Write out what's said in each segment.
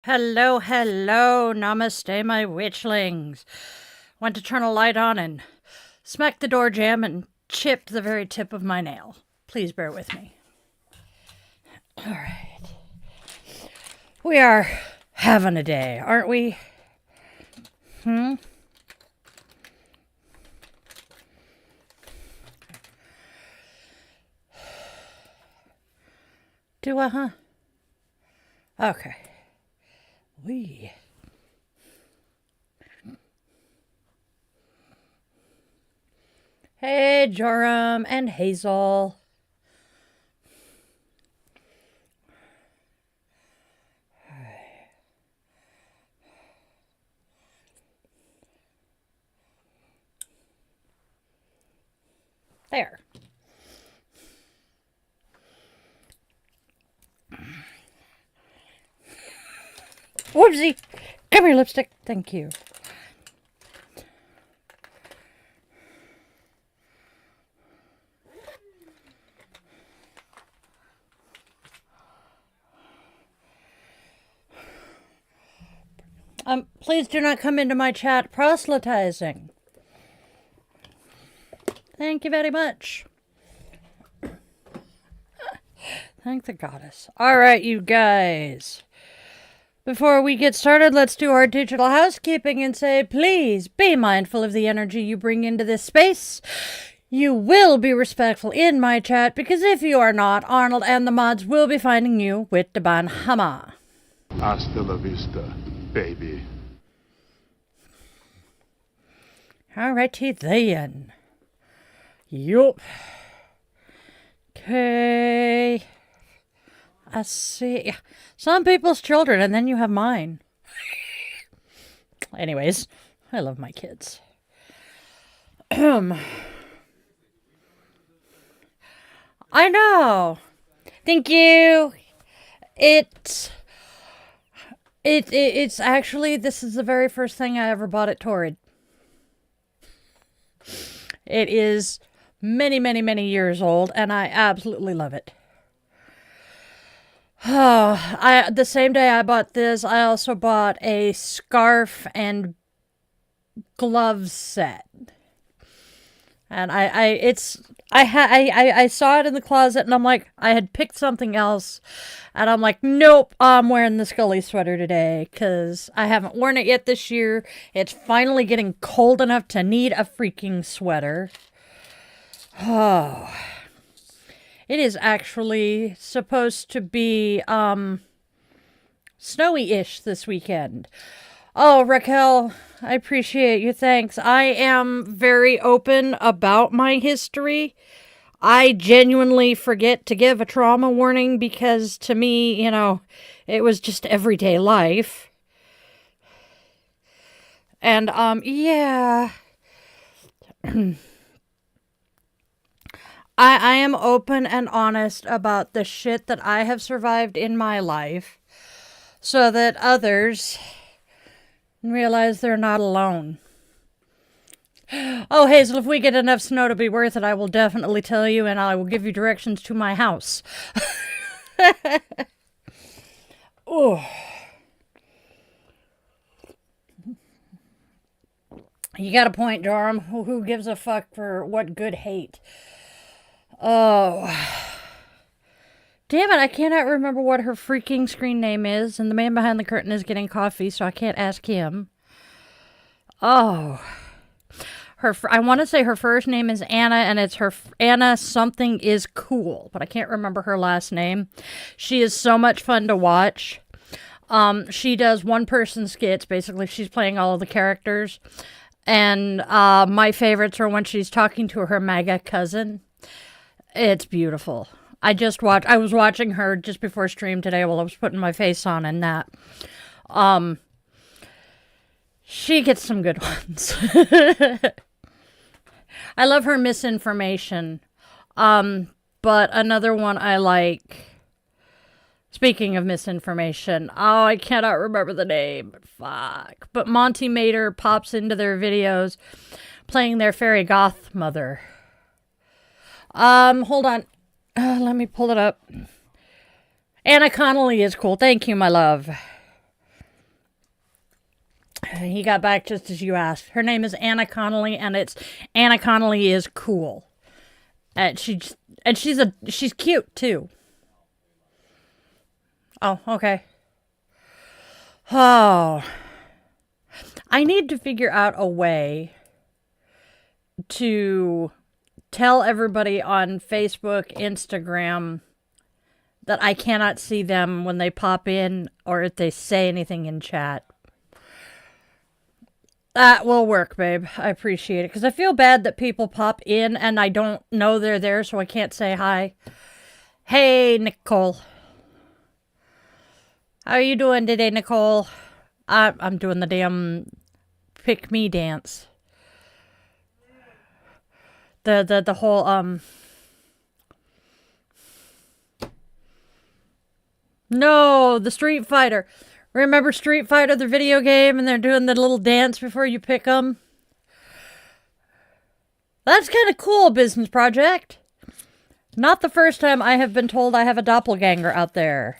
Hello, hello, namaste, my witchlings. Went to turn a light on and smacked the door jamb and chipped the very tip of my nail. Please bear with me. All right. We are having a day, aren't we? Do I, huh? Okay. Hey, Joram and Hazel. There. Whoopsie. Come here, lipstick. Thank you. Please do not come into my chat proselytizing. Thank you very much. Thank the goddess. All right, you guys. Before we get started, let's do our digital housekeeping and say, please be mindful of the energy you bring into this space. You will be respectful in my chat, because if you are not, Arnold and the mods will be finding you with the ban hama. Hasta la vista, baby. Alrighty then. Yup. Okay. I see. Some people's children, and then you have mine. Anyways, I love my kids. I know. Thank you. It's actually, this is the very first thing I ever bought at Torrid. It is many, many, many years old, and I absolutely love it. Oh, the same day I bought this, I also bought a scarf and glove set. And I saw it in the closet, and I'm like, I had picked something else, and I'm like, nope, I'm wearing the Scully sweater today, because I haven't worn it yet this year. It's finally getting cold enough to need a freaking sweater. Oh. It is actually supposed to be, snowy-ish this weekend. Oh, Raquel, I appreciate you. Thanks. I am very open about my history. I genuinely forget to give a trauma warning because to me, you know, it was just everyday life. And, yeah. I am open and honest about the shit that I have survived in my life so that others realize they're not alone. Oh, Hazel, if we get enough snow to be worth it, I will definitely tell you, and I will give you directions to my house. Oh. You got a point, Joram. Who gives a fuck for what good hate? Oh. Damn it, I cannot remember what her freaking screen name is, and the man behind the curtain is getting coffee, so I can't ask him. Oh. I want to say her first name is Anna, and it's Anna something is cool, but I can't remember her last name. She is so much fun to watch. She does one-person skits. Basically, she's playing all of the characters. And my favorites are when she's talking to her MAGA cousin. It's beautiful. I was watching her just before stream today while I was putting my face on and that. She gets some good ones. I love her misinformation. But another one I like, speaking of misinformation, oh, I cannot remember the name. Fuck. But Monty Mater pops into their videos playing their fairy goth mother. Hold on. Let me pull it up. Anna Connolly is cool. Thank you, my love. He got back just as you asked. Her name is Anna Connolly, and it's Anna Connolly is cool. And she's cute too. Oh, okay. Oh. I need to figure out a way to tell everybody on Facebook, Instagram, that I cannot see them when they pop in or if they say anything in chat. That will work, babe. I appreciate it. Because I feel bad that people pop in and I don't know they're there, so I can't say hi. Hey, Nicole. How are you doing today, Nicole? I'm doing the damn pick me dance. The whole, No, the Street Fighter. Remember Street Fighter, the video game, and they're doing the little dance before you pick them? That's kind of cool, business project. Not the first time I have been told I have a doppelganger out there.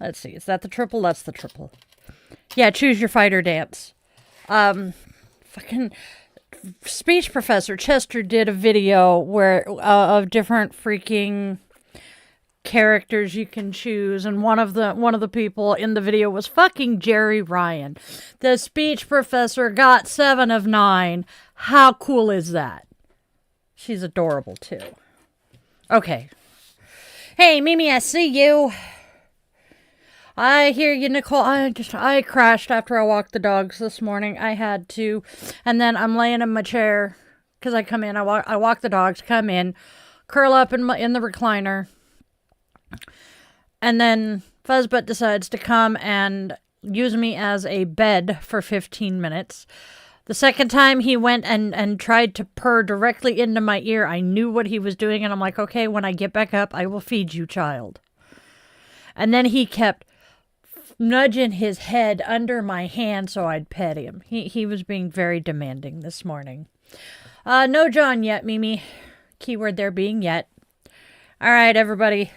Let's see, is that the triple? That's the triple. Yeah, choose your fighter dance. Fucking speech professor Chester did a video where of different freaking characters you can choose, and one of the people in the video was fucking Jerry Ryan. The speech professor got 7 of 9. How cool is that? She's adorable too. Okay. Hey, Mimi, I see you. I hear you, Nicole. I crashed after I walked the dogs this morning. I had to. And then I'm laying in my chair because I come in. I walk the dogs, come in, curl up in the recliner. And then Fuzzbutt decides to come and use me as a bed for 15 minutes. The second time he went and tried to purr directly into my ear, I knew what he was doing. And I'm like, okay, when I get back up, I will feed you, child. And then he kept nudging his head under my hand so I'd pet him. He was being very demanding this morning. No John yet, Mimi. Keyword there being yet. All right, everybody.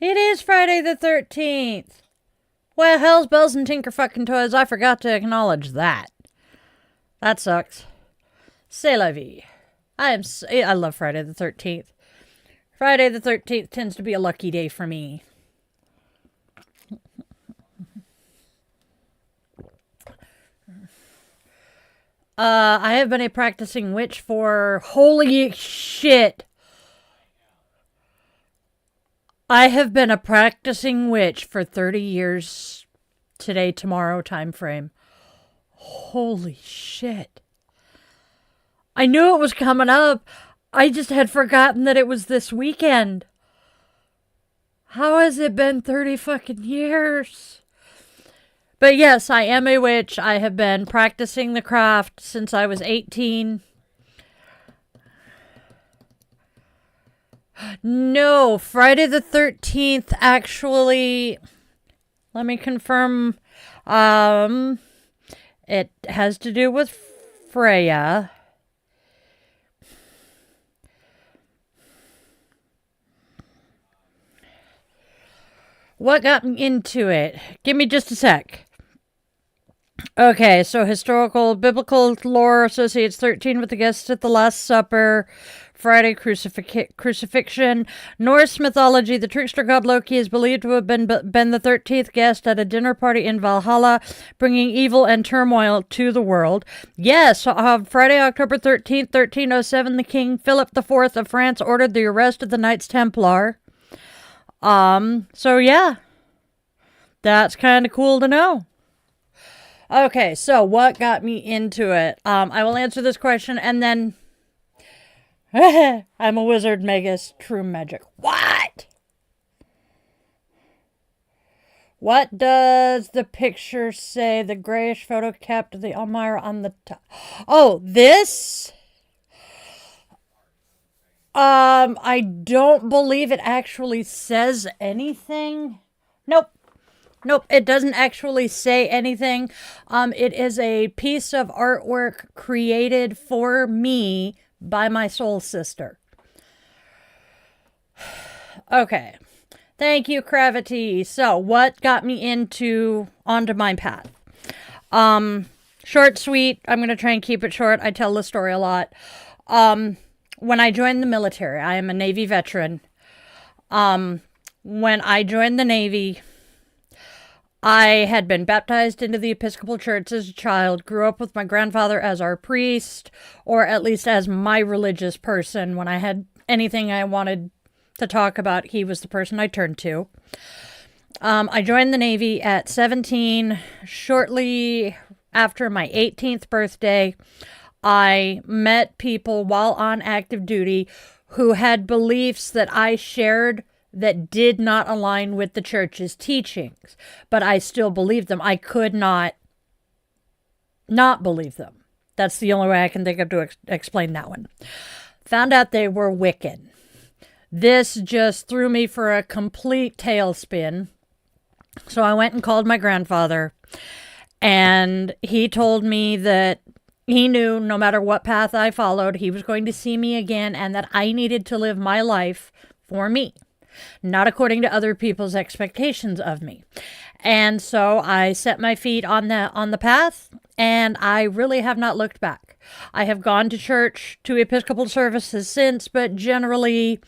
It is Friday the 13th. Well, hell's bells and tinker fucking toys. I forgot to acknowledge that. That sucks. C'est la vie. I love Friday the 13th. Friday the 13th tends to be a lucky day for me. I have been a practicing witch for... Holy shit! I have been a practicing witch for 30 years today, tomorrow time frame. Holy shit. I knew it was coming up. I just had forgotten that it was this weekend. How has it been 30 fucking years? But yes, I am a witch. I have been practicing the craft since I was 18. No, Friday the 13th actually, let me confirm, it has to do with Freya. What got me into it? Give me just a sec. Okay, so historical, biblical lore associates 13 with the guests at the Last Supper, Friday crucifixion. Norse mythology, the trickster god Loki is believed to have been the 13th guest at a dinner party in Valhalla, bringing evil and turmoil to the world. Yes, Friday, October 13th, 1307, the King Philip IV of France ordered the arrest of the Knights Templar. So yeah, that's kind of cool to know. Okay, so what got me into it? I will answer this question and then I'm a wizard, Magus, true magic. What? What does the picture say? The grayish photo kept the Elmira on the top. Oh, this? I don't believe it actually says anything. Nope, it doesn't actually say anything. It is a piece of artwork created for me by my soul sister. Okay. Thank you, Gravity. So, what got me onto my path? Short, sweet. I'm going to try and keep it short. I tell the story a lot. When I joined the military, I am a Navy veteran. When I joined the Navy, I had been baptized into the Episcopal Church as a child, grew up with my grandfather as our priest, or at least as my religious person. When I had anything I wanted to talk about, he was the person I turned to. I joined the Navy at 17. Shortly after my 18th birthday, I met people while on active duty who had beliefs that I shared that did not align with the church's teachings, but I still believed them. I could not believe them. That's the only way I can think of to explain that one. Found out they were Wiccan. This just threw me for a complete tailspin. So I went and called my grandfather, and he told me that he knew no matter what path I followed, he was going to see me again, and that I needed to live my life for me, not according to other people's expectations of me. And so I set my feet on the path, and I really have not looked back. I have gone to church, to Episcopal services since, but generally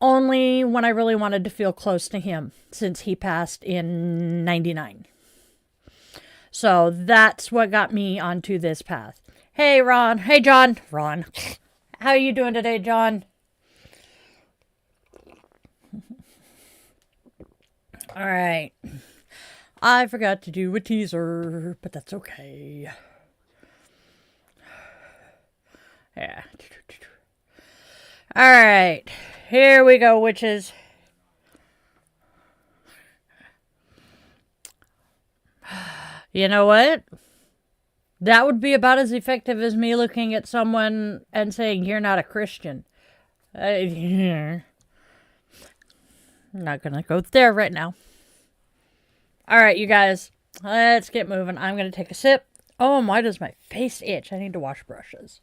only when I really wanted to feel close to him, since he passed in 99. So that's what got me onto this path. Hey, Ron. Hey, John. Ron. How are you doing today, John? All right. I forgot to do a teaser, but that's okay. Yeah. All right. Here we go, witches. You know what? That would be about as effective as me looking at someone and saying, you're not a Christian. I'm not going to go there right now. All right, you guys, let's get moving. I'm going to take a sip. Oh, why does my face itch? I need to wash brushes.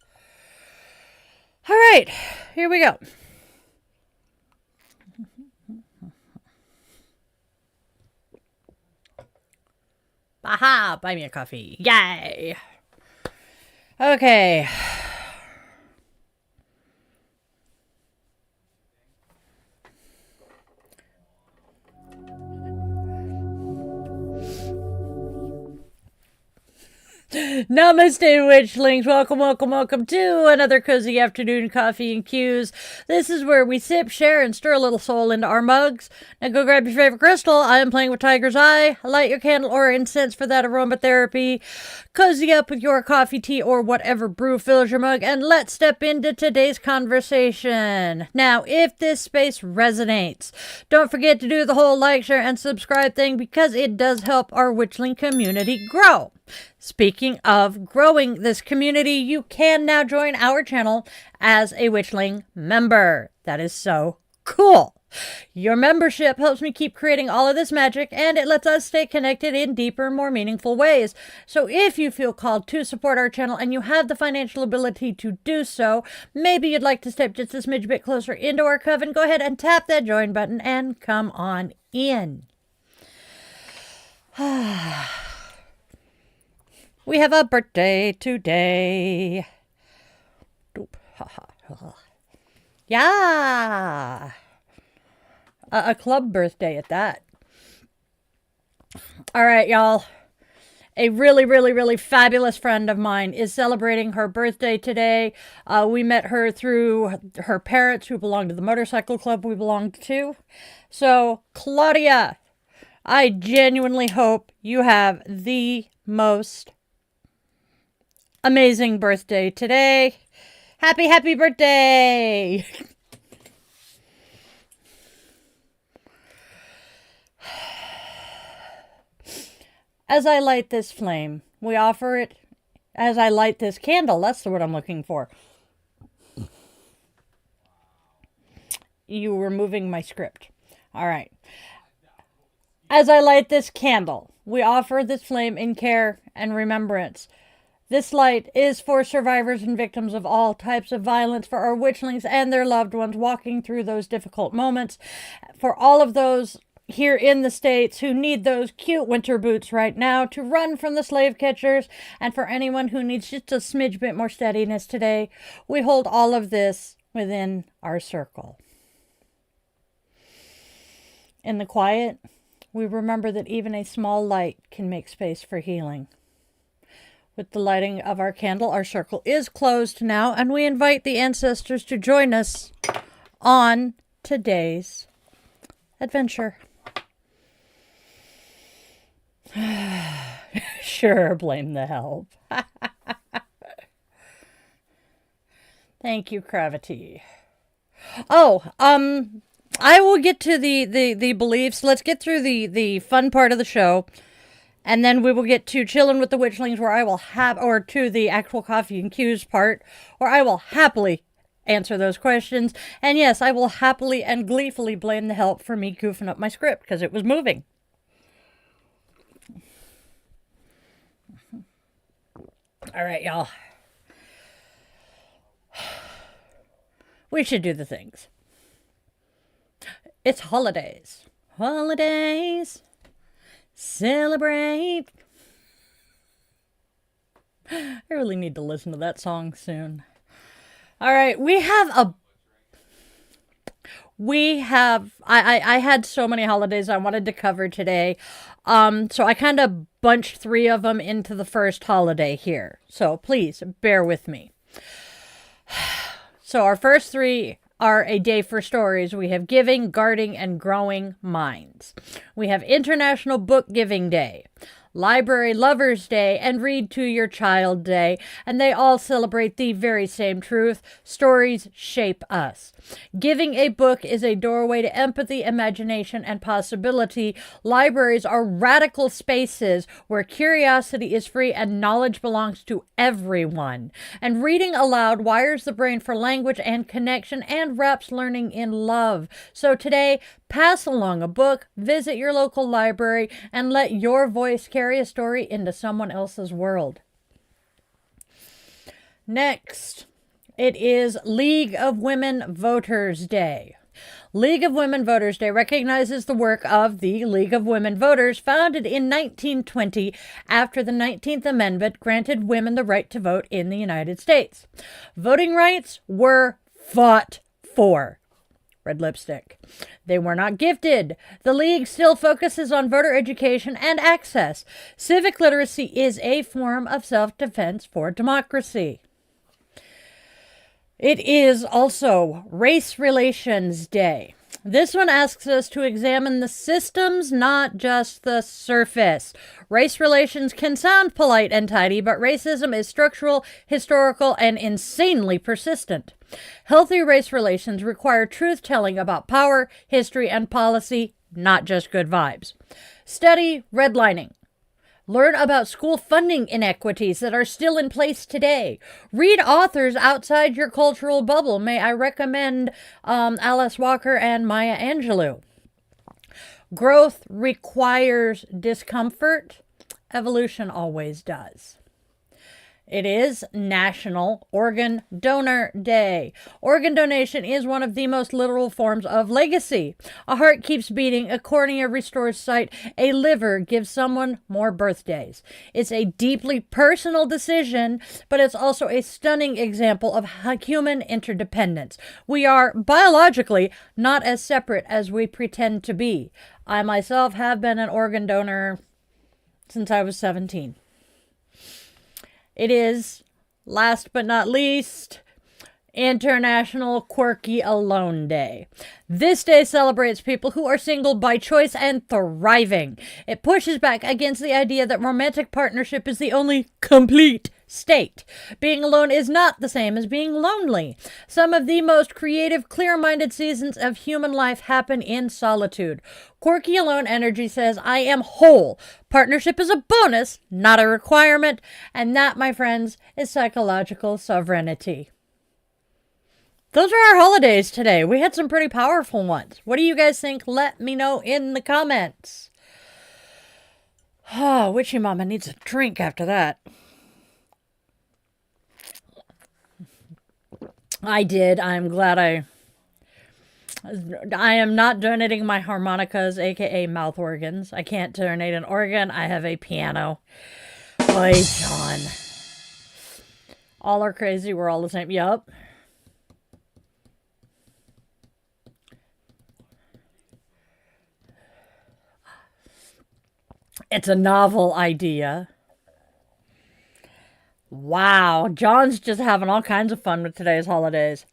All right, here we go. Aha, buy me a coffee. Yay. Okay. Namaste, Witchlings. Welcome, welcome, welcome to another cozy afternoon coffee and cues. This is where we sip, share, and stir a little soul into our mugs. Now go grab your favorite crystal. I am playing with Tiger's Eye. Light your candle or incense for that aromatherapy. Cozy up with your coffee, tea, or whatever brew fills your mug, and let's step into today's conversation. Now, if this space resonates, don't forget to do the whole like, share, and subscribe thing, because it does help our Witchling community grow. Speaking of growing this community, you can now join our channel as a Witchling member. That is so cool. Your membership helps me keep creating all of this magic, and it lets us stay connected in deeper, more meaningful ways. So if you feel called to support our channel and you have the financial ability to do so, maybe you'd like to step just a smidge bit closer into our coven, go ahead and tap that join button and come on in. We have a birthday today. Yeah. A club birthday at that. All right, y'all. A really, really, really fabulous friend of mine is celebrating her birthday today. We met her through her parents, who belong to the motorcycle club we belonged to. So, Claudia, I genuinely hope you have the most amazing birthday today. Happy, happy birthday! As I light this flame, we offer it as I light this candle. That's the word I'm looking for. You were moving my script. All right. As I light this candle, we offer this flame in care and remembrance. This light is for survivors and victims of all types of violence, for our witchlings and their loved ones walking through those difficult moments, for all of those here in the States who need those cute winter boots right now to run from the slave catchers, and for anyone who needs just a smidge bit more steadiness today. We hold all of this within our circle. In the quiet, we remember that even a small light can make space for healing. With the lighting of our candle, our circle is closed now, and we invite the ancestors to join us on today's adventure. Sure, blame the help. Thank you, Gravity. Oh, I will get to the beliefs. Let's get through the fun part of the show. And then we will get to chilling with the witchlings, where I will or to the actual coffee and cues part, where I will happily answer those questions. And yes, I will happily and gleefully blame the help for me goofing up my script because it was moving. All right, y'all. We should do the things. It's holidays. Holidays. Celebrate. I really need to listen to that song soon. All right, I had so many holidays I wanted to cover today. So I kind of bunched 3 of them into the first holiday here. So please bear with me. So our first 3 are a day for stories. We have Giving, Guarding, and Growing Minds. We have International Book Giving Day, Library Lovers Day, and Read to Your Child Day, and they all celebrate the very same truth: stories shape us. Giving a book is a doorway to empathy, imagination, and possibility. Libraries are radical spaces where curiosity is free and knowledge belongs to everyone. And reading aloud wires the brain for language and connection and wraps learning in love. So today, pass along a book, visit your local library, and let your voice carry a story into someone else's world. Next, it is League of Women Voters Day. League of Women Voters Day recognizes the work of the League of Women Voters, founded in 1920 after the 19th Amendment granted women the right to vote in the United States. Voting rights were fought for. Red lipstick. They were not gifted. The League still focuses on voter education and access. Civic literacy is a form of self-defense for democracy. It is also Race Relations Day. This one asks us to examine the systems, not just the surface. Race relations can sound polite and tidy, but racism is structural, historical, and insanely persistent. Healthy race relations require truth-telling about power, history, and policy, not just good vibes. Study redlining. Learn about school funding inequities that are still in place today. Read authors outside your cultural bubble. May I recommend Alice Walker and Maya Angelou. Growth requires discomfort. Evolution always does. It is National Organ Donor Day. Organ donation is one of the most literal forms of legacy. A heart keeps beating, a cornea restores sight, a liver gives someone more birthdays. It's a deeply personal decision, but it's also a stunning example of human interdependence. We are biologically not as separate as we pretend to be. I myself have been an organ donor since I was 17. It is, last but not least, International Quirky Alone Day. This day celebrates people who are single by choice and thriving. It pushes back against the idea that romantic partnership is the only complete state. Being alone is not the same as being lonely. Some of the most creative, clear-minded seasons of human life happen in solitude. Quirky Alone energy says, I am whole. Partnership is a bonus, not a requirement. And that, my friends, is psychological sovereignty. Those are our holidays today. We had some pretty powerful ones. What do you guys think? Let me know in the comments. Oh, Witchy Mama needs a drink after that. I did. I'm glad I am not donating my harmonicas, aka mouth organs. I can't donate an organ. I have a piano. Boy, John. All are crazy. We're all the same. Yup. It's a novel idea. Wow, John's just having all kinds of fun with today's holidays.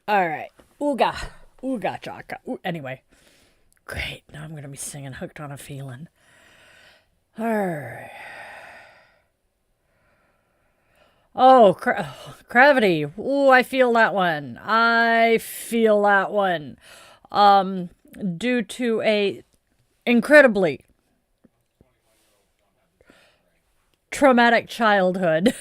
All right. Ooga. Ooga chaka. Anyway. Great. Now I'm going to be singing Hooked on a Feeling. All right. Oh, gravity. Ooh, I feel that one. I feel that one. Due to a incredibly traumatic childhood.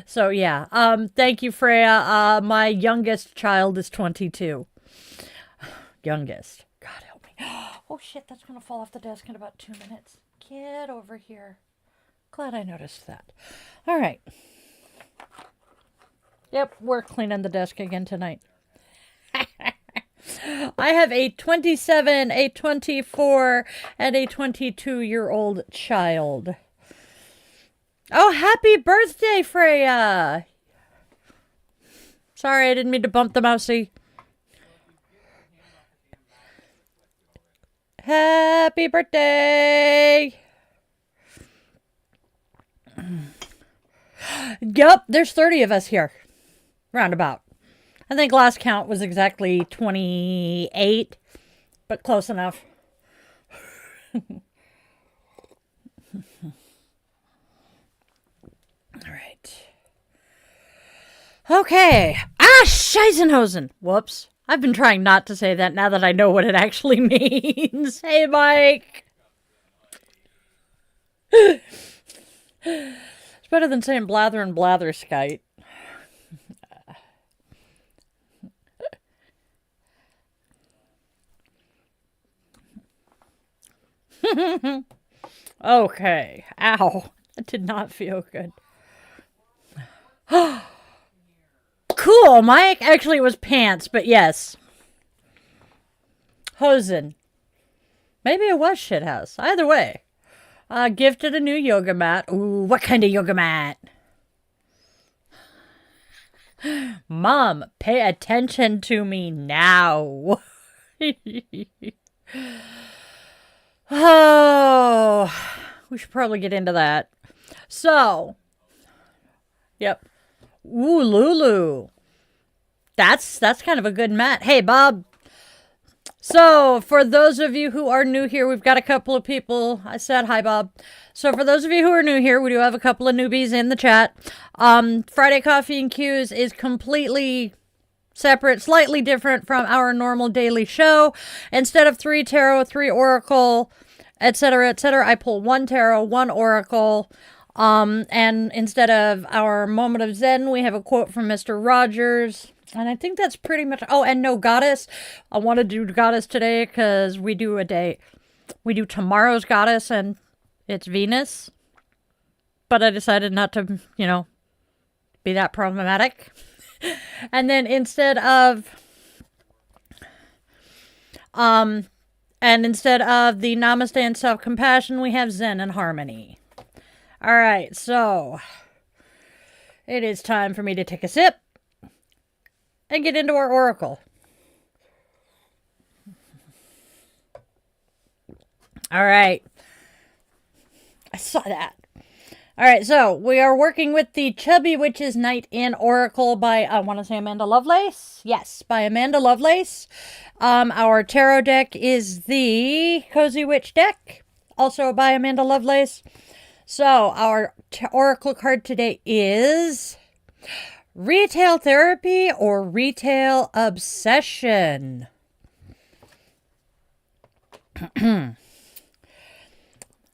So yeah, thank you, Freya. My youngest child is 22. Youngest. God help me. Oh shit, that's gonna fall off the desk in about 2 minutes. Get over here. Glad I noticed that. All right. Yep, we're cleaning the desk again tonight. I have a 27, a 24, and a 22-year-old child. Oh, happy birthday, Freya! Sorry, I didn't mean to bump the mousey. Happy birthday! Yep, there's 30 of us here. Roundabout. I think last count was exactly 28, but close enough. All right. Okay. Ah, Scheisenhosen. Whoops. I've been trying not to say that now that I know what it actually means. Hey, Mike. It's better than saying blather and blatherskite. Okay. Ow. That did not feel good. Cool, Mike. Actually, it was pants, but yes. Hosen. Maybe it was shithouse. Either way. Gifted a new yoga mat. Ooh, what kind of yoga mat? Mom, pay attention to me now. Oh, we should probably get into that. So, yep. Ooh, Lulu. That's kind of a good mat. Hey, Bob. So, for those of you who are new here, we've got a couple of people. I said hi, Bob. So, for those of you who are new here, we do have a couple of newbies in the chat. Friday Coffee and Cues is completely separate, slightly different from our normal daily show. Instead of 3 tarot, 3 oracle, etc., I pull 1 tarot, 1 oracle. And instead of our moment of Zen, we have a quote from Mr. Rogers. And I think that's pretty much... Oh, and no goddess. I want to do goddess today because we do a day... We do tomorrow's goddess and it's Venus. But I decided not to, be that problematic. And then instead of... And instead of the Namaste and self-compassion, we have Zen and harmony. All right, so... It is time for me to take a sip and get into our oracle. All right. I saw that. All right, so we are working with the Chubby Witch's Night in Oracle by, I want to say Amanda Lovelace? Yes, by Amanda Lovelace. Our tarot deck is the Cozy Witch deck, also by Amanda Lovelace. So our oracle card today is... Retail therapy or retail obsession? My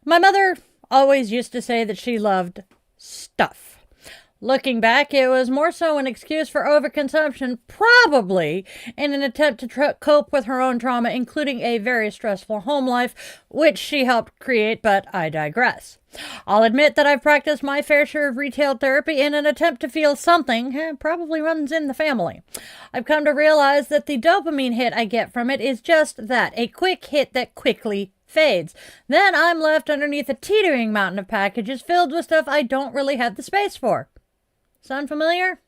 mother always used to say that she loved stuff. Looking back, it was more so an excuse for overconsumption, probably in an attempt to cope with her own trauma, including a very stressful home life, which she helped create, but I digress. I'll admit that I've practiced my fair share of retail therapy in an attempt to feel something, probably runs in the family. I've come to realize that the dopamine hit I get from it is just that, a quick hit that quickly fades. Then I'm left underneath a teetering mountain of packages filled with stuff I don't really have the space for. Sound familiar?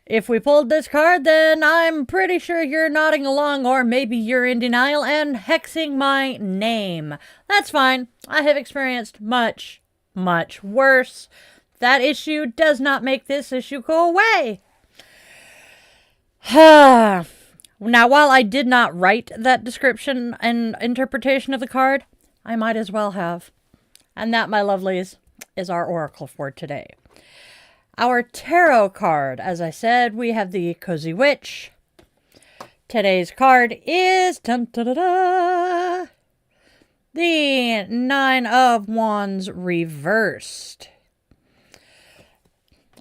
If we pulled this card, then I'm pretty sure you're nodding along, or maybe you're in denial and hexing my name. That's fine. I have experienced much, much worse. That issue does not make this issue go away. Now, while I did not write that description and interpretation of the card, I might as well have. And that, my lovelies, is our oracle for today. Our tarot card, as I said, we have the Cozy Witch. Today's card is the 9 of Wands reversed.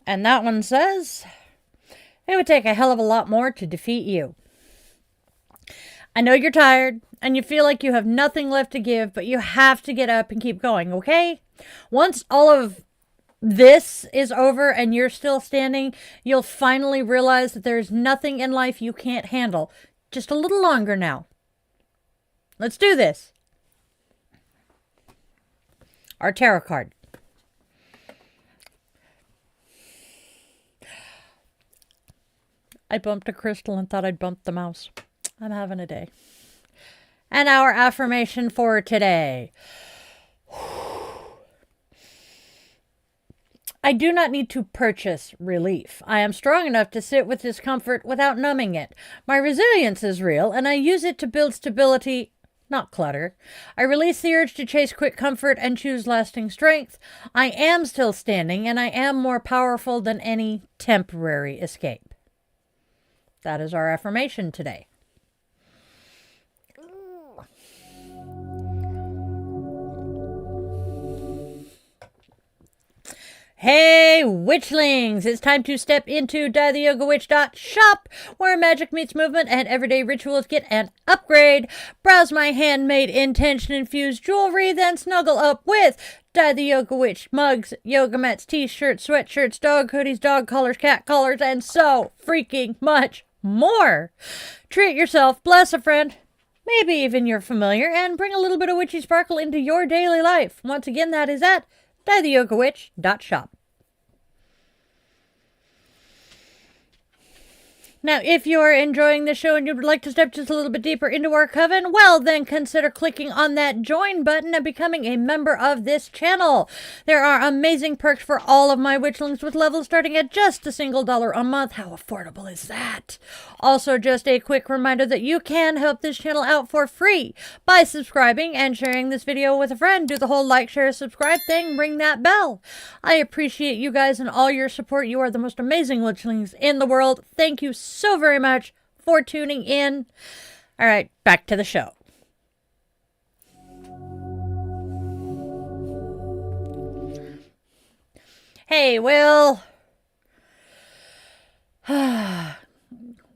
And that one says, it would take a hell of a lot more to defeat you. I know you're tired and you feel like you have nothing left to give, but you have to get up and keep going, okay? Once all of this is over and you're still standing, you'll finally realize that there's nothing in life you can't handle. Just a little longer now. Let's do this. Our tarot card. I bumped a crystal and thought I'd bumped the mouse. I'm having a day. And our affirmation for today. I do not need to purchase relief. I am strong enough to sit with discomfort without numbing it. My resilience is real, and I use it to build stability, not clutter. I release the urge to chase quick comfort and choose lasting strength. I am still standing, and I am more powerful than any temporary escape. That is our affirmation today. Hey, Witchlings! It's time to step into dietheyogawitch.shop, where magic meets movement and everyday rituals get an upgrade. Browse my handmade, intention-infused jewelry, then snuggle up with Die the Yoga Witch mugs, yoga mats, t-shirts, sweatshirts, dog hoodies, dog collars, cat collars, and so freaking much more. Treat yourself, bless a friend, maybe even your familiar, and bring a little bit of witchy sparkle into your daily life. Once again, that is at dietheyogawitch.shop. Now, if you are enjoying the show and you would like to step just a little bit deeper into our coven, well, then consider clicking on that join button and becoming a member of this channel. There are amazing perks for all of my witchlings with levels starting at just $1 a month. How affordable is that? Also, just a quick reminder that you can help this channel out for free by subscribing and sharing this video with a friend. Do the whole like, share, subscribe thing. Ring that bell. I appreciate you guys and all your support. You are the most amazing witchlings in the world. Thank you so very much for tuning in. All right, back to the show. Hey, Will.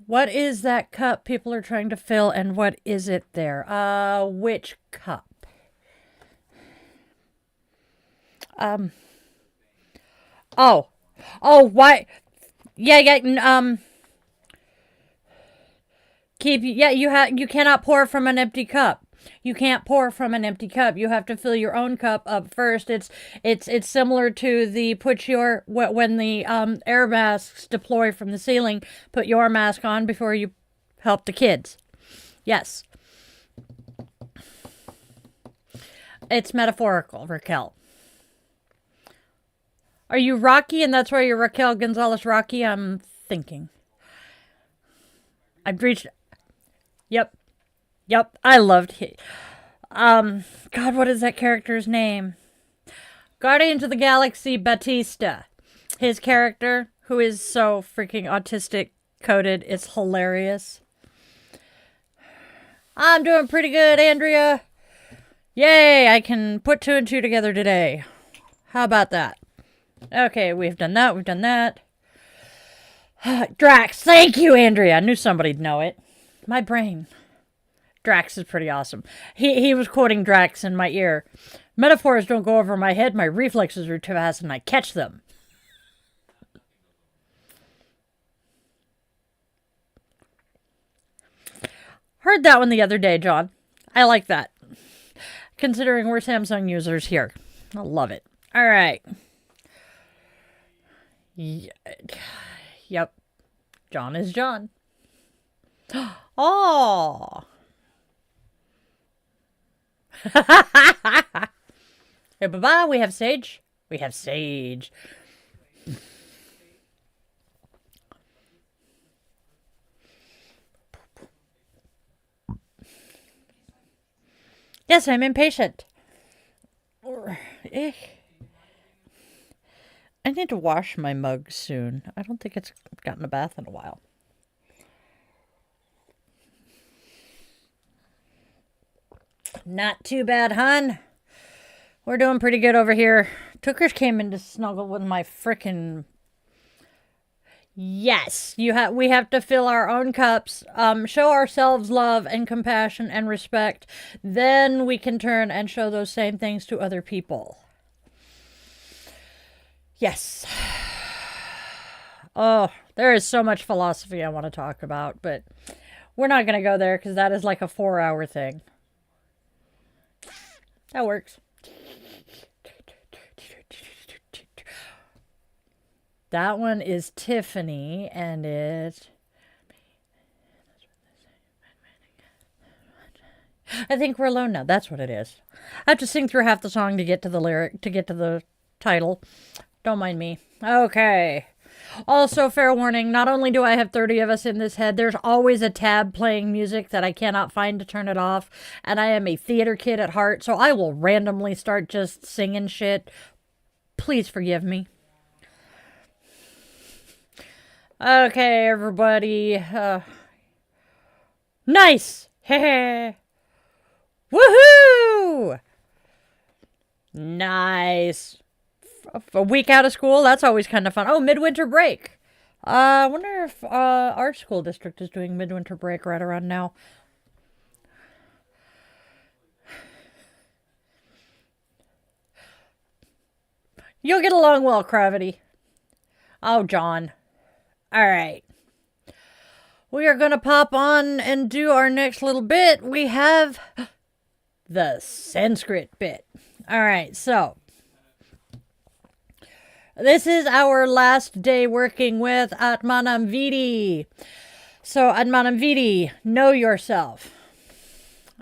What is that cup people are trying to fill, and what is it there? Which cup? Oh, why? Yeah, you cannot pour from an empty cup. You can't pour from an empty cup. You have to fill your own cup up first. It's similar to the when the air masks deploy from the ceiling, put your mask on before you help the kids. Yes. It's metaphorical, Raquel. Are you Rocky and that's why you're Raquel Gonzalez Rocky? I'm thinking. I've reached... Yep. I loved it. God, what is that character's name? Guardians of the Galaxy Batista. His character, who is so freaking autistic coded, it's hilarious. I'm doing pretty good, Andrea. Yay, I can put 2 and 2 together today. How about that? Okay, we've done that. Drax, thank you, Andrea. I knew somebody'd know it. My brain. Drax is pretty awesome. He was quoting Drax in my ear. Metaphors don't go over my head. My reflexes are too fast and I catch them. Heard that one the other day, John. I like that. Considering we're Samsung users here. I love it. All right. Yep. John is John. Oh. Hey, bye-bye. We have Sage. Yes, I'm impatient. I need to wash my mug soon. I don't think it's gotten a bath in a while. Not too bad, hun. We're doing pretty good over here. Tookers came in to snuggle with my frickin' Yes, we have to fill our own cups, show ourselves love and compassion and respect. Then we can turn and show those same things to other people. Yes. Oh, there is so much philosophy I want to talk about, but we're not going to go there because that is like a 4-hour thing. That works. That one is Tiffany, and it... I think we're alone now. That's what it is. I have to sing through half the song to get to the lyric, to get to the title. Don't mind me. Okay. Also, fair warning, not only do I have 30 of us in this head, there's always a tab playing music that I cannot find to turn it off. And I am a theater kid at heart, so I will randomly start just singing shit. Please forgive me. Okay, everybody. Nice! Heh. Woohoo! Nice. A week out of school, that's always kind of fun. Oh, midwinter break. I wonder if our school district is doing midwinter break right around now. You'll get along well, Gravity. Oh, John. All right. We are going to pop on and do our next little bit. We have the Sanskrit bit. All right, so this is our last day working with Atmanam Vidi. So, Atmanam Vidi, know yourself.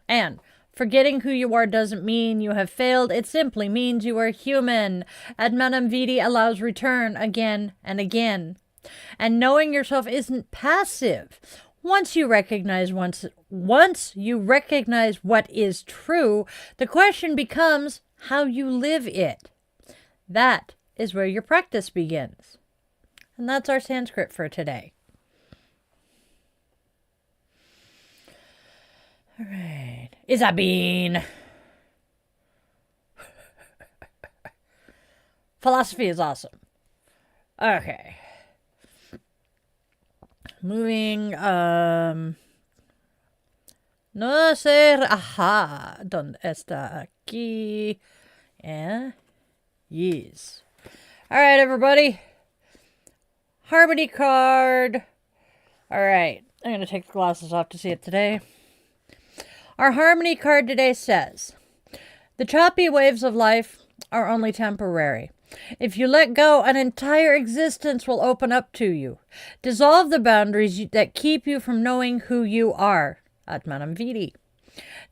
And forgetting who you are doesn't mean you have failed. It simply means you are human. Atmanam Vidi allows return again and again. And knowing yourself isn't passive. Once you recognize what is true, the question becomes how you live it. That is where your practice begins. And that's our Sanskrit for today. All right. Isabine. Philosophy is awesome. Okay. Moving, no ser, ajá, ¿dónde está aquí? Yeah, yes. All right, everybody. Harmony card. All right, I'm going to take the glasses off to see it today. Our harmony card today says, the choppy waves of life are only temporary. If you let go, an entire existence will open up to you. Dissolve the boundaries that keep you from knowing who you are. Atmanam Vidi.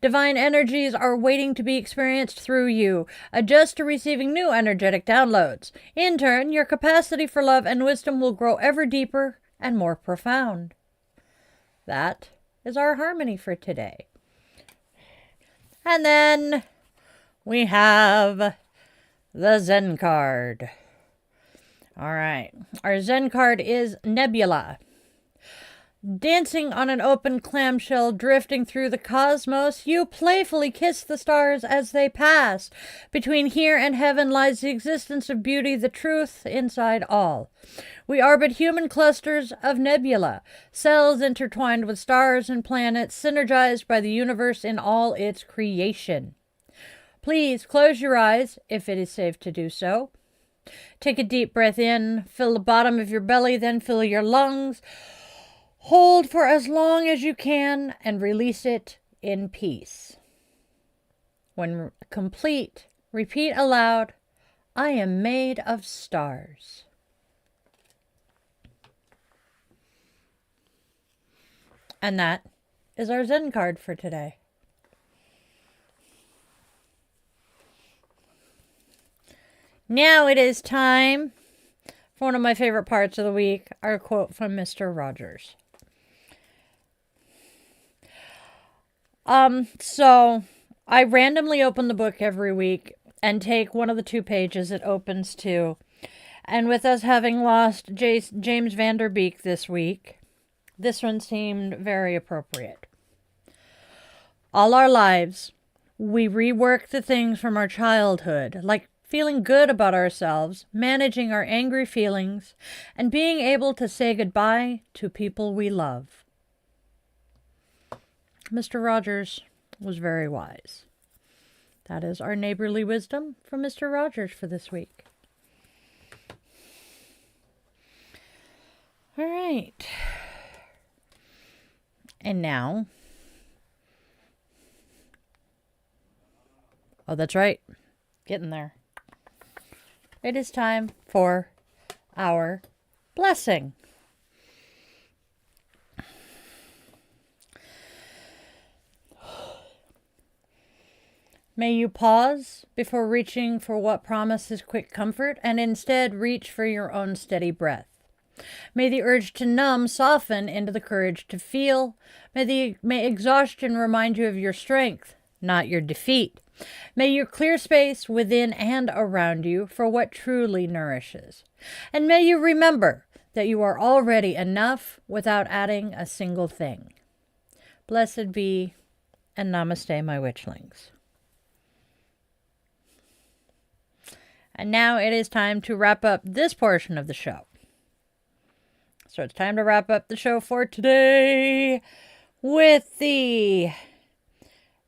Divine energies are waiting to be experienced through you. Adjust to receiving new energetic downloads. In turn, your capacity for love and wisdom will grow ever deeper and more profound. That is our harmony for today. And then we have the Zen card. All right. Our Zen card is Nebula. Dancing on an open clamshell drifting through the cosmos, you playfully kiss the stars as they pass. Between here and heaven lies the existence of beauty, the truth inside all. We are but human clusters of nebula, cells intertwined with stars and planets, synergized by the universe in all its creation. Please close your eyes, if it is safe to do so. Take a deep breath in, fill the bottom of your belly, then fill your lungs. Hold for as long as you can and release it in peace. When complete, repeat aloud, I am made of stars. And that is our Zen card for today. Now it is time for one of my favorite parts of the week, our quote from Mr. Rogers. So I randomly open the book every week and take one of the 2 pages it opens to. And with us having lost James Van Der Beek this week, this one seemed very appropriate. All our lives, we rework the things from our childhood, like feeling good about ourselves, managing our angry feelings, and being able to say goodbye to people we love. Mr. Rogers was very wise. That is our neighborly wisdom from Mr. Rogers for this week. All right. And now... Oh, that's right. Getting there. It is time for our blessing. May you pause before reaching for what promises quick comfort and instead reach for your own steady breath. May the urge to numb soften into the courage to feel. May exhaustion remind you of your strength, not your defeat. May you clear space within and around you for what truly nourishes. And may you remember that you are already enough without adding a single thing. Blessed be, and Namaste, my witchlings. And now it is time to wrap up this portion of the show. So it's time to wrap up the show for today with the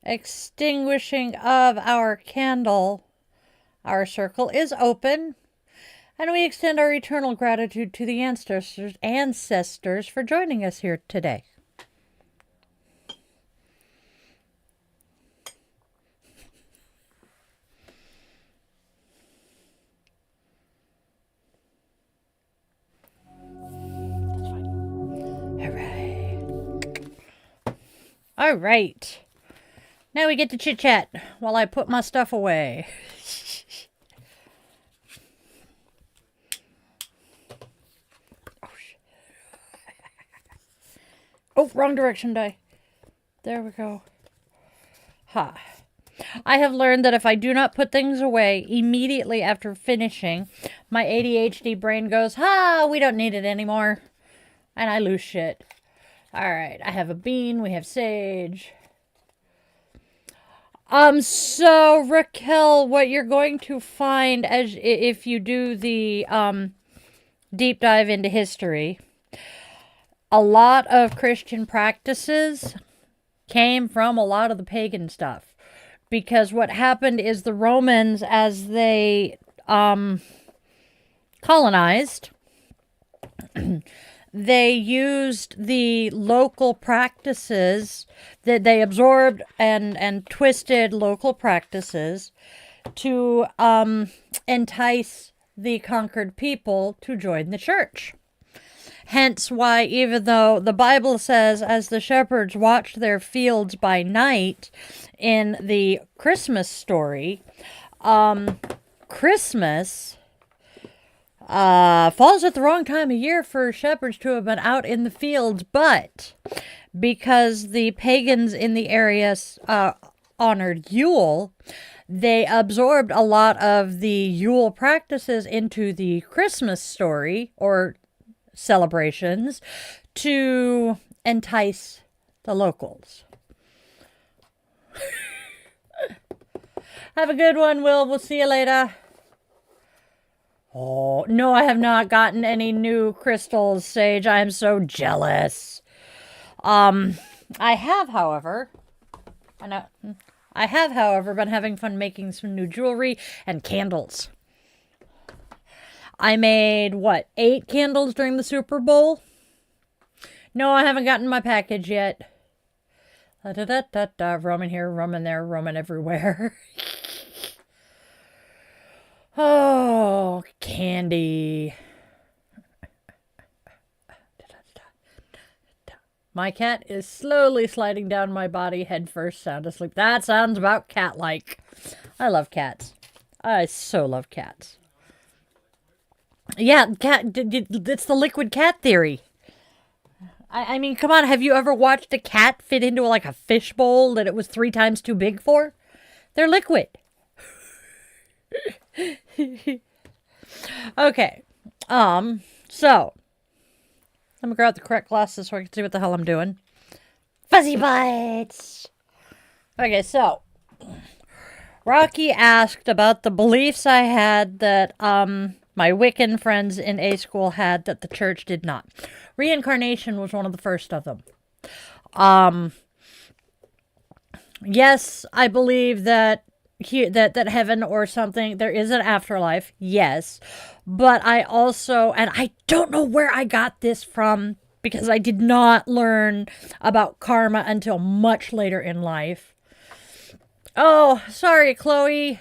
extinguishing of our candle. Our circle is open, and we extend our eternal gratitude to the ancestors for joining us here today. All right. Now we get to chit-chat while I put my stuff away. Oh, wrong direction die. There we go. Ha. I have learned that if I do not put things away immediately after finishing, my ADHD brain goes, we don't need it anymore. And I lose shit. All right, I have a bean, we have sage. So Raquel, what you're going to find as if you do the deep dive into history, a lot of Christian practices came from a lot of the pagan stuff. Because what happened is the Romans, as they colonized, they used the local practices that they absorbed and twisted local practices to entice the conquered people to join the church. Hence why, even though the Bible says, as the shepherds watched their fields by night in the Christmas story, Christmas falls at the wrong time of year for shepherds to have been out in the fields, but because the pagans in the area honored Yule, they absorbed a lot of the Yule practices into the Christmas story or celebrations to entice the locals. Have a good one, Will. We'll see you later. Oh, no, I have not gotten any new crystals, Sage. I am so jealous. I have, however, been having fun making some new jewelry and candles. I made, 8 candles during the Super Bowl? No, I haven't gotten my package yet. Roman here, Roman there, Roman everywhere. Oh, candy. My cat is slowly sliding down my body head first, sound asleep. That sounds about cat-like. I love cats. I so love cats. Yeah, it's the liquid cat theory. I mean, come on, have you ever watched a cat fit into a fish bowl that it was 3 times too big for? They're liquid. Okay. So let me grab the correct glasses so I can see what the hell I'm doing. Fuzzy butts. Okay, so Rocky asked about the beliefs I had that my Wiccan friends in A school had that the church did not. Reincarnation was one of the first of them. Yes, I believe that that heaven or something, there is an afterlife. Yes. But I also, and I don't know where I got this from because I did not learn about karma until much later in life. Oh, sorry, Chloe.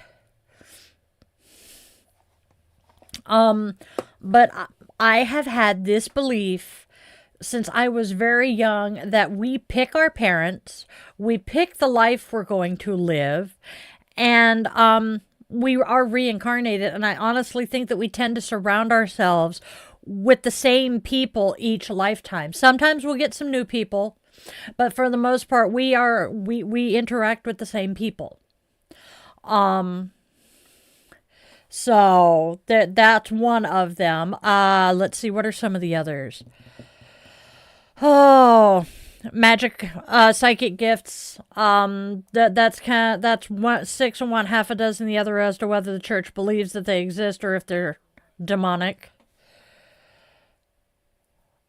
But I have had this belief since I was very young that we pick our parents, we pick the life we're going to live, and we are reincarnated. And I honestly think that we tend to surround ourselves with the same people each lifetime. Sometimes we'll get some new people, but for the most part, we interact with the same people. So that's one of them. Let's see, what are some of the others? Oh, magic, psychic gifts. That's one, six and one, half a dozen the other as to whether the church believes that they exist or if they're demonic.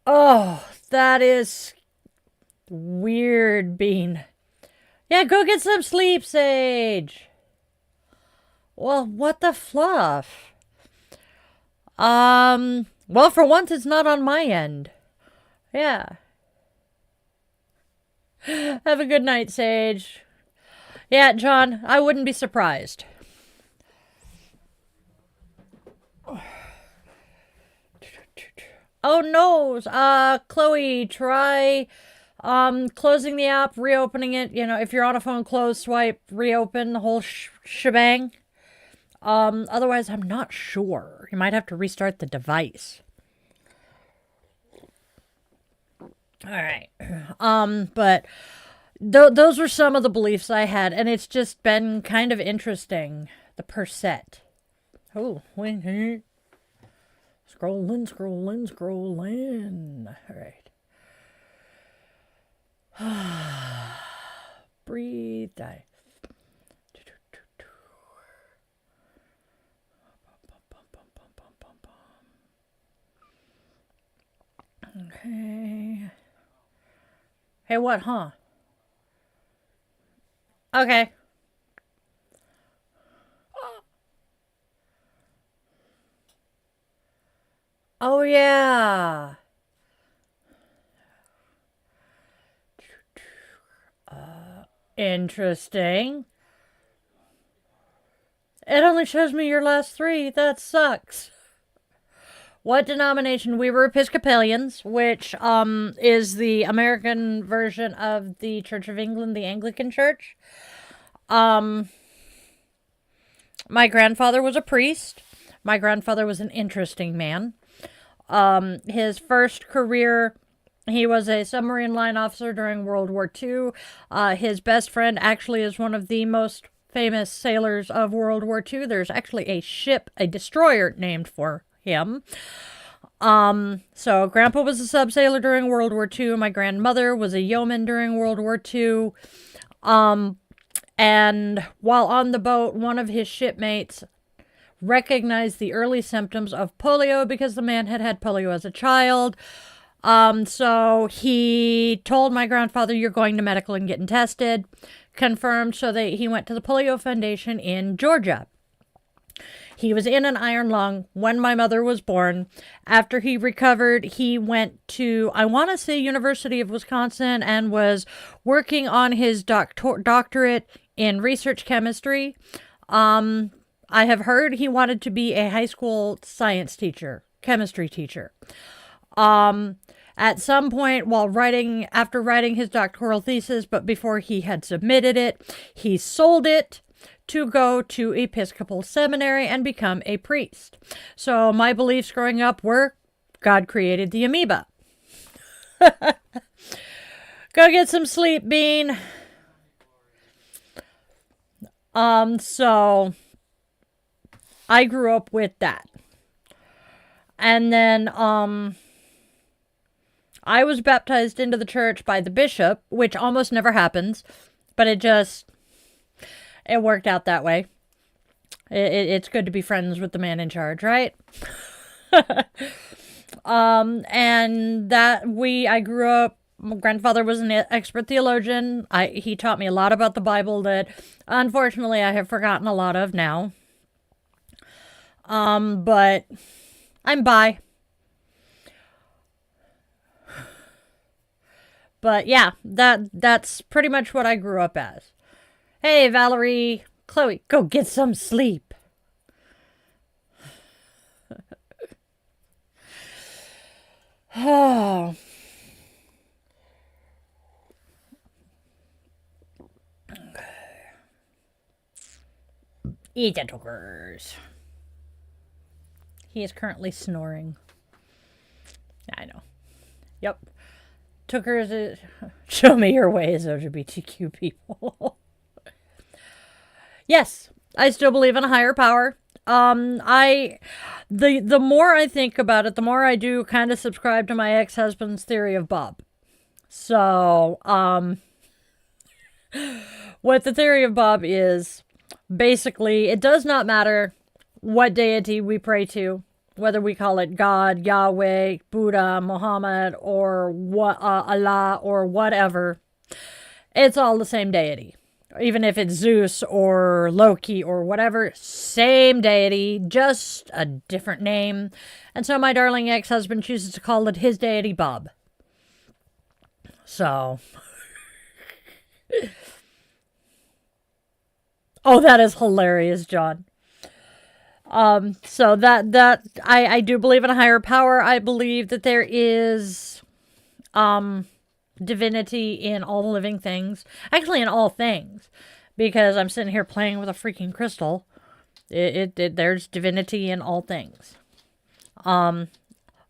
Oh, that is weird, Bean. Yeah, go get some sleep, Sage. Well, what the fluff? Well, for once, it's not on my end. Yeah. Have a good night, Sage. Yeah, John, I wouldn't be surprised. Oh no, Chloe, try closing the app, reopening it. You know, if you're on a phone, close, swipe, reopen the whole shebang. Otherwise, I'm not sure. You might have to restart the device. All right. But those were some of the beliefs I had, and it's just been kind of interesting. The percent. Oh, scrolling. All right. Breathe. Die. Okay. Hey, what, huh? Okay. Oh, yeah. Interesting. It only shows me your last three. That sucks. What denomination? We were Episcopalians, which is the American version of the Church of England, the Anglican Church. My grandfather was a priest. My grandfather was an interesting man. His first career, he was a submarine line officer during World War II. His best friend actually is one of the most famous sailors of World War II. There's actually a ship, a destroyer named for him. So Grandpa was a subsailor during World War II. My grandmother was a yeoman during World War II. And while on the boat, one of his shipmates recognized the early symptoms of polio because the man had had polio as a child. So he told my grandfather, "You're going to medical and getting tested." Confirmed, so he went to the Polio Foundation in Georgia. He was in an iron lung when my mother was born. After he recovered, he went to, I want to say, University of Wisconsin and was working on his doctorate in research chemistry. I have heard he wanted to be a high school science teacher, chemistry teacher. At some point after writing his doctoral thesis, but before he had submitted it, he sold it to go to Episcopal seminary and become a priest. So my beliefs growing up were God created the amoeba. Go get some sleep, Bean. So I grew up with that. And then, I was baptized into the church by the bishop, which almost never happens, but It worked out that way. It's good to be friends with the man in charge, right? And I grew up. My grandfather was an expert theologian. He taught me a lot about the Bible that, unfortunately, I have forgotten a lot of now. But I'm bi. But yeah, that's pretty much what I grew up as. Hey, Valerie, Chloe, go get some sleep. Oh. Eat the tookers. He is currently snoring. I know. Yep. Tookers is... Show me your ways, LGBTQ people. Yes, I still believe in a higher power. The more I think about it, the more I do kind of subscribe to my ex-husband's theory of Bob. So, what the theory of Bob is, basically, it does not matter what deity we pray to, whether we call it God, Yahweh, Buddha, Muhammad, or Allah, or whatever. It's all the same deity. Even if it's Zeus or Loki or whatever, same deity, just a different name. And so my darling ex-husband chooses to call it his deity Bob. So... Oh, that is hilarious, John. So I do believe in a higher power. I believe that there is divinity in all living things. Actually, in all things. Because I'm sitting here playing with a freaking crystal. There's divinity in all things. All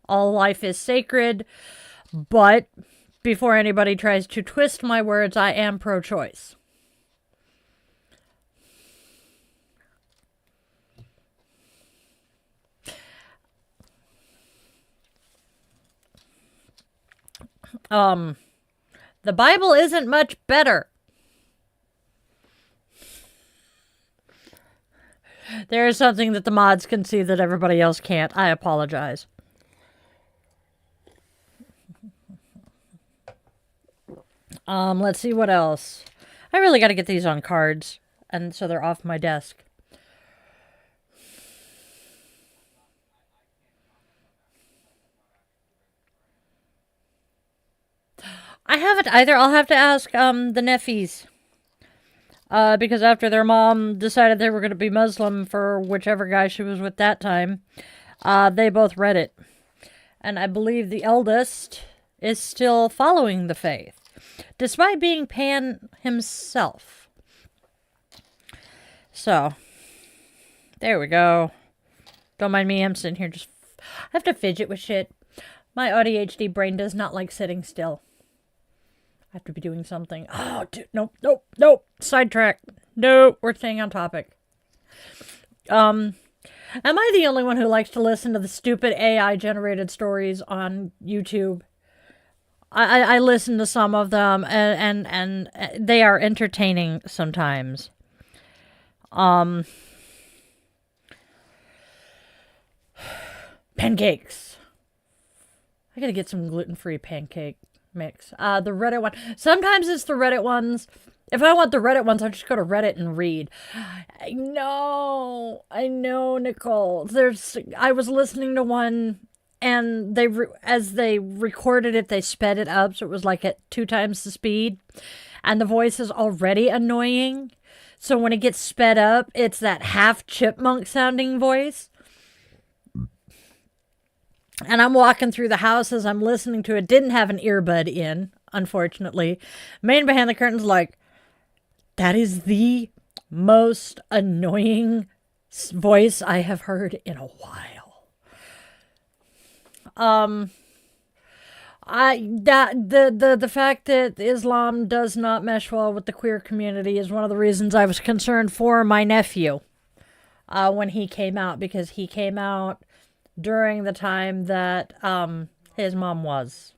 life is sacred. But before anybody tries to twist my words, I am pro-choice. The Bible isn't much better. There is something that the mods can see that everybody else can't. I apologize. Let's see what else. I really got to get these on cards, and so they're off my desk. I haven't either. I'll have to ask the nephews. Because after their mom decided they were going to be Muslim for whichever guy she was with that time, they both read it. And I believe the eldest is still following the faith, despite being Pan himself. So, there we go. Don't mind me, I'm sitting here just... I have to fidget with shit. My ADHD brain does not like sitting still. I have to be doing something. Oh, dude, nope. Sidetrack. No, we're staying on topic. Am I the only one who likes to listen to the stupid AI-generated stories on YouTube? I listen to some of them, and they are entertaining sometimes. Pancakes. I gotta get some gluten-free pancake mix. The Reddit one. Sometimes it's the Reddit ones. If I want the Reddit ones, I'll just go to Reddit and read. I know, Nicole. I was listening to one, and as they recorded it, they sped it up, so it was like at 2 times the speed. And the voice is already annoying. So when it gets sped up, it's that half chipmunk sounding voice. And I'm walking through the house as I'm listening to it. Didn't have an earbud in, unfortunately. Man behind the curtain's like, that is the most annoying voice I have heard in a while. The fact that Islam does not mesh well with the queer community is one of the reasons I was concerned for my nephew when he came out, because he came out during the time that his mom was.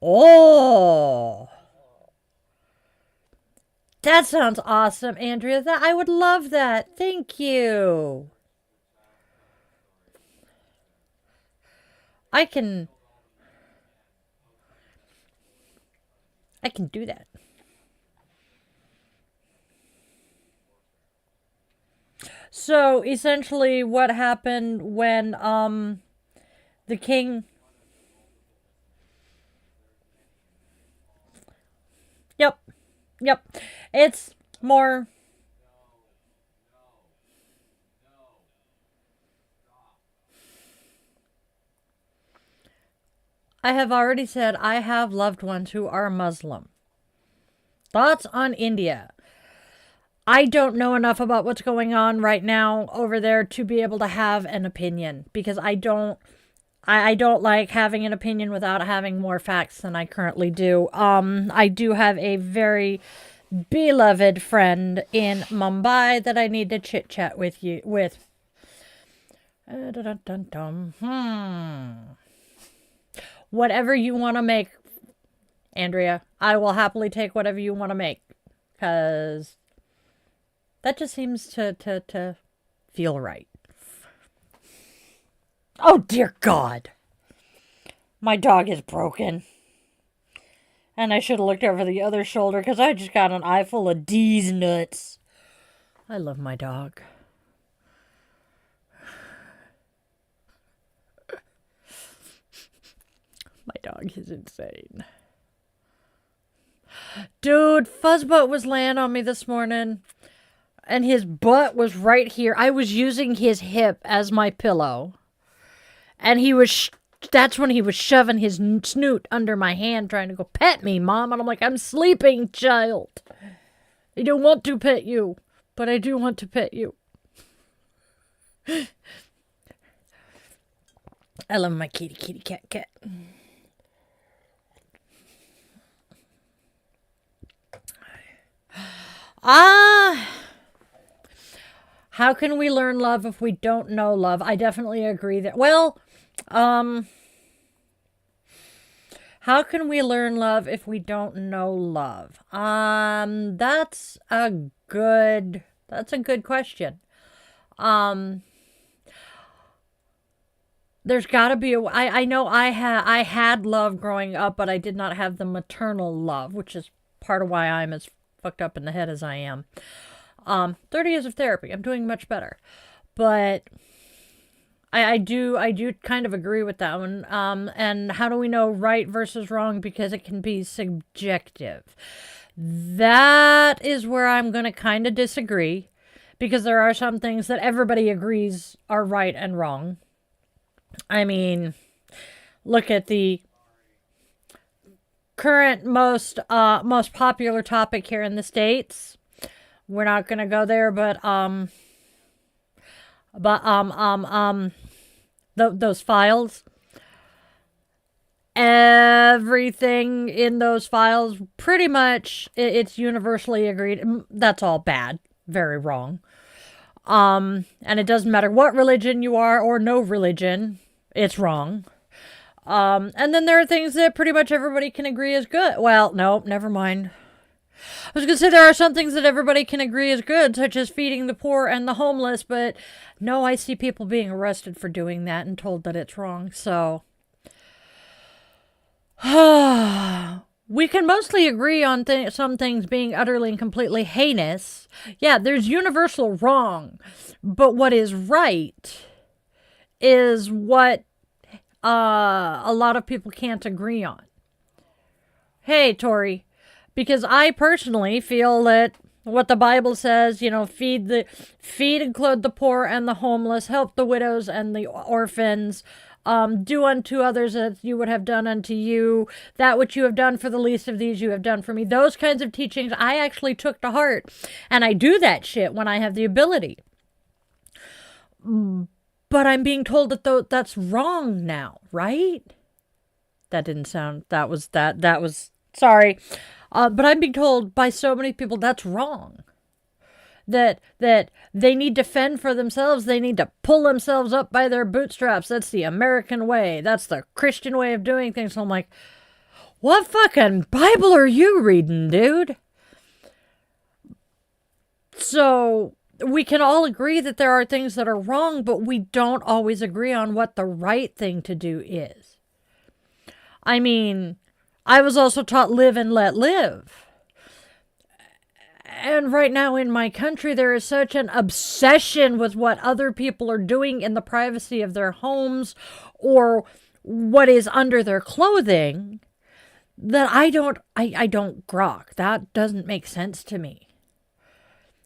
Oh, that sounds awesome, Andrea. I would love that. Thank you. I can do that. So essentially what happened when the king. Yep. Yep. It's more. I have already said I have loved ones who are Muslim. Thoughts on India? I don't know enough about what's going on right now over there to be able to have an opinion, because I don't like having an opinion without having more facts than I currently do. I do have a very beloved friend in Mumbai that I need to chit chat with you with. Whatever you want to make, Andrea, I will happily take whatever you want to make, because that just seems to feel right. Oh, dear God. My dog is broken. And I should have looked over the other shoulder, because I just got an eye full of D's nuts. I love my dog. My dog is insane. Dude, Fuzzbutt was laying on me this morning, and his butt was right here. I was using his hip as my pillow. And that's when he was shoving his snoot under my hand, trying to go, pet me, Mom. And I'm like, I'm sleeping, child. I don't want to pet you, but I do want to pet you. I love my kitty, cat. How can we learn love if we don't know love? I definitely agree that, how can we learn love if we don't know love? That's a good question. There's got to be I know I had love growing up, but I did not have the maternal love, which is part of why I'm as fucked up in the head as I am. 30 years of therapy, I'm doing much better, but I do kind of agree with that one. And how do we know right versus wrong? Because it can be subjective. That is where I'm going to kind of disagree, because there are some things that everybody agrees are right and wrong. I mean, look at the current most popular topic here in the States. We're not going to go there, but those files, everything in those files, pretty much it's universally agreed that's all bad, very wrong. And it doesn't matter what religion you are or no religion, it's wrong. And then there are things that pretty much everybody can agree is good. Well, no, never mind. I was going to say there are some things that everybody can agree is good, such as feeding the poor and the homeless, but no, I see people being arrested for doing that and told that it's wrong, so. We can mostly agree on some things being utterly and completely heinous. Yeah, there's universal wrong, but what is right is what a lot of people can't agree on. Hey, Tori. Because I personally feel that what the Bible says, feed and clothe the poor and the homeless, help the widows and the orphans, do unto others as you would have done unto you, that which you have done for the least of these you have done for me. Those kinds of teachings I actually took to heart, and I do that shit when I have the ability. But I'm being told that that's wrong now, right? That didn't sound, that was, sorry. But I'm being told by so many people that's wrong. That they need to fend for themselves. They need to pull themselves up by their bootstraps. That's the American way. That's the Christian way of doing things. So I'm like, What fucking Bible are you reading, dude? So we can all agree that there are things that are wrong, but we don't always agree on what the right thing to do is. I mean, I was also taught live and let live. And right now in my country, there is such an obsession with what other people are doing in the privacy of their homes or what is under their clothing that I don't grok. That doesn't make sense to me.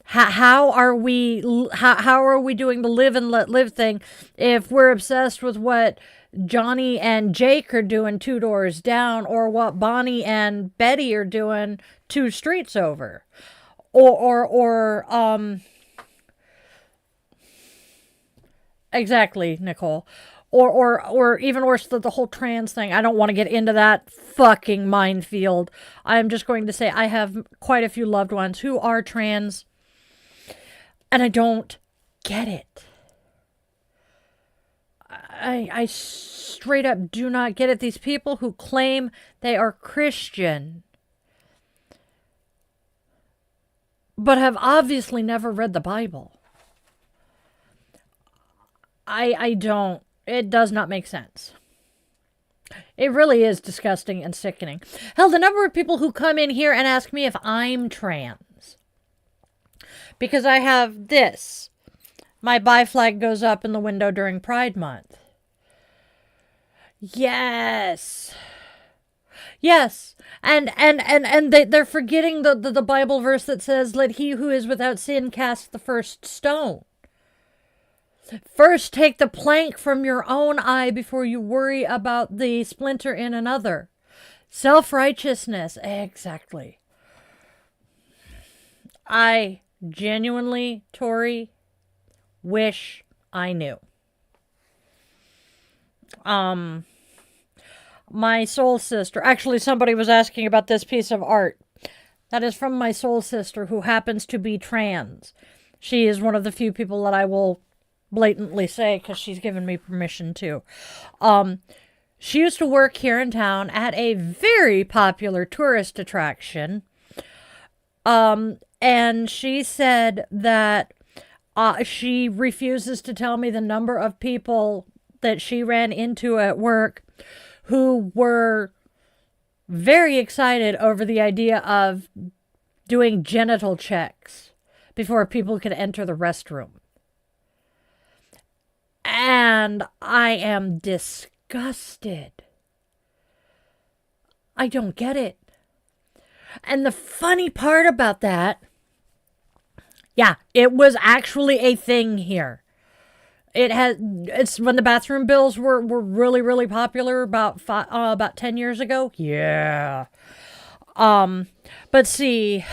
How are we doing the live and let live thing if we're obsessed with what Johnny and Jake are doing 2 doors down or what Bonnie and Betty are doing 2 streets over? Exactly, Nicole. Or even worse, the whole trans thing. I don't want to get into that fucking minefield. I'm just going to say I have quite a few loved ones who are trans, and I don't get it. I straight up do not get it. These people who claim they are Christian, but have obviously never read the Bible. I don't. It does not make sense. It really is disgusting and sickening. Hell, the number of people who come in here and ask me if I'm trans. Because I have this. My bi flag goes up in the window during Pride Month. Yes. Yes. And they're forgetting the Bible verse that says, let he who is without sin cast the first stone. First, take the plank from your own eye before you worry about the splinter in another. Self-righteousness. Exactly. I genuinely, Tori, wish I knew. My soul sister. Actually, somebody was asking about this piece of art. That is from my soul sister who happens to be trans. She is one of the few people that I will blatantly say because she's given me permission to. She used to work here in town at a very popular tourist attraction. And she said that she refuses to tell me the number of people that she ran into at work who were very excited over the idea of doing genital checks before people could enter the restroom. And I am disgusted. I don't get it. And the funny part about that, yeah, it was actually a thing here. It's when the bathroom bills were really, really popular about 10 years ago. Yeah. But see,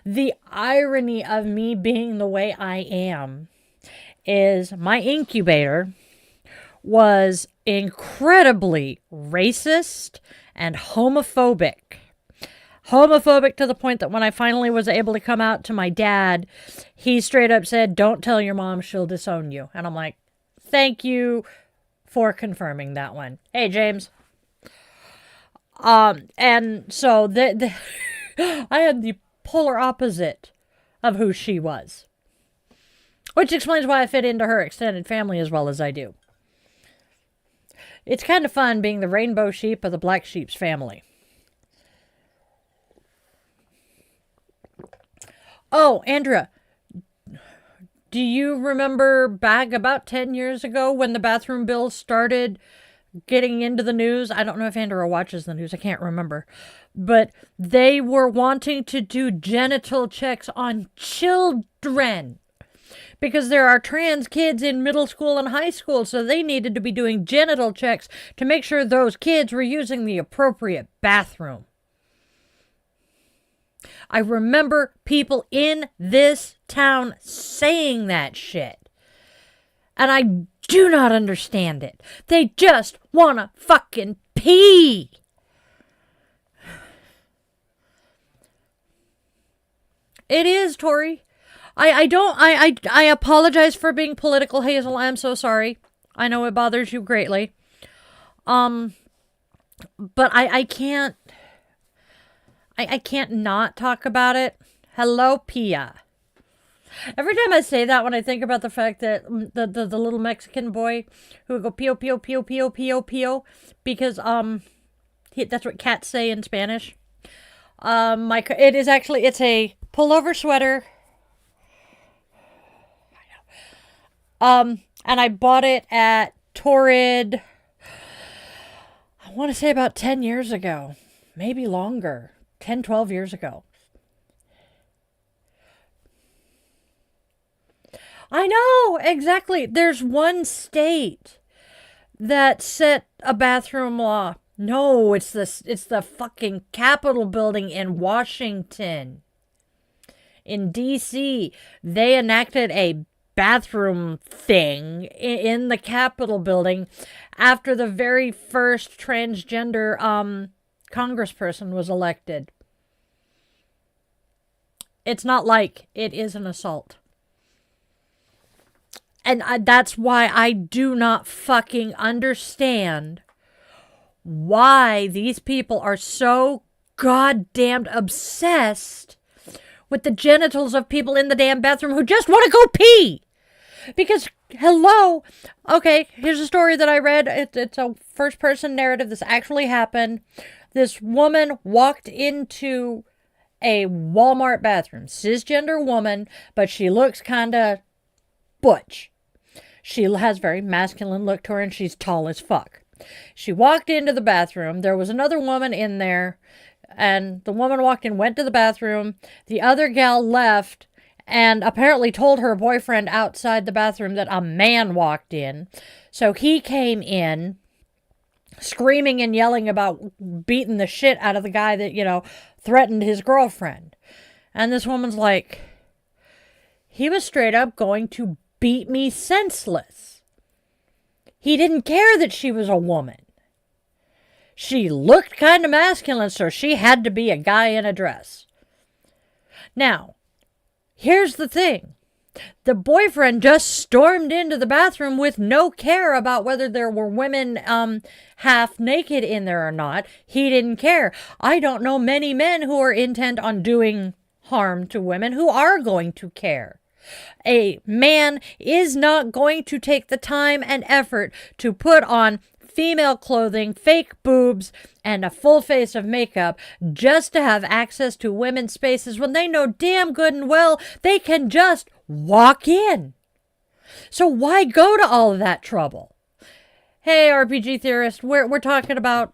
the irony of me being the way I am is my incubator was incredibly racist and homophobic. Homophobic to the point that when I finally was able to come out to my dad, he straight up said, "Don't tell your mom, she'll disown you." And I'm like, thank you for confirming that one. Hey, James. And so I had the polar opposite of who she was. Which explains why I fit into her extended family as well as I do. It's kind of fun being the rainbow sheep of the black sheep's family. Oh, Andrea, do you remember back about 10 years ago when the bathroom bills started getting into the news? I don't know if Andrea watches the news. I can't remember. But they were wanting to do genital checks on children because there are trans kids in middle school and high school, so they needed to be doing genital checks to make sure those kids were using the appropriate bathroom. I remember people in this town saying that shit. And I do not understand it. They just want to fucking pee. It is, Tori. I apologize for being political, Hazel. I'm so sorry. I know it bothers you greatly. But I can't, I can't not talk about it. Hello, Pia. Every time I say that, when I think about the fact that the little Mexican boy who would go pio pio pio pio pio pio, because that's what cats say in Spanish. It is actually, it's a pullover sweater. And I bought it at Torrid, I want to say about 10 years ago, maybe longer, 10, 12 years ago. I know, exactly. There's one state that set a bathroom law. No, it's the fucking Capitol building in Washington. In DC, they enacted a bathroom thing in the Capitol building after the very first transgender congressperson was elected. It's not like it is an assault. And that's why I do not fucking understand why these people are so goddamn obsessed with the genitals of people in the damn bathroom who just want to go pee. Because, hello, okay, here's a story that I read. It's a first-person narrative. This actually happened. This woman walked into a Walmart bathroom. Cisgender woman, but she looks kind of butch. She has very masculine look to her, and she's tall as fuck. She walked into the bathroom. There was another woman in there, and the woman walked in, went to the bathroom. The other gal left and apparently told her boyfriend outside the bathroom that a man walked in. So he came in, screaming and yelling about beating the shit out of the guy that, threatened his girlfriend. And this woman's like, he was straight up going to beat me senseless. He didn't care that she was a woman. She looked kind of masculine, so she had to be a guy in a dress. Now, here's the thing. The boyfriend just stormed into the bathroom with no care about whether there were women half naked in there or not. He didn't care. I don't know many men who are intent on doing harm to women who are going to care. A man is not going to take the time and effort to put on female clothing, fake boobs, and a full face of makeup just to have access to women's spaces when they know damn good and well they can just walk in. So why go to all of that trouble? Hey, RPG theorist, we're talking about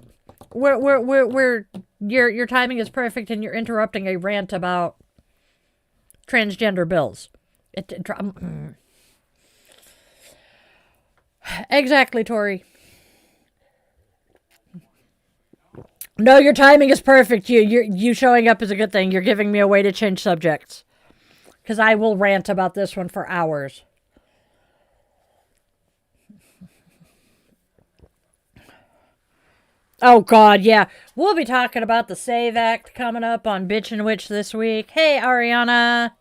your timing is perfect and you're interrupting a rant about transgender bills. Exactly, Tori. No, your timing is perfect. You showing up is a good thing. You're giving me a way to change subjects. Because I will rant about this one for hours. Oh, God, yeah. We'll be talking about the SAVE Act coming up on Bitchin Witch this week. Hey, Ariana.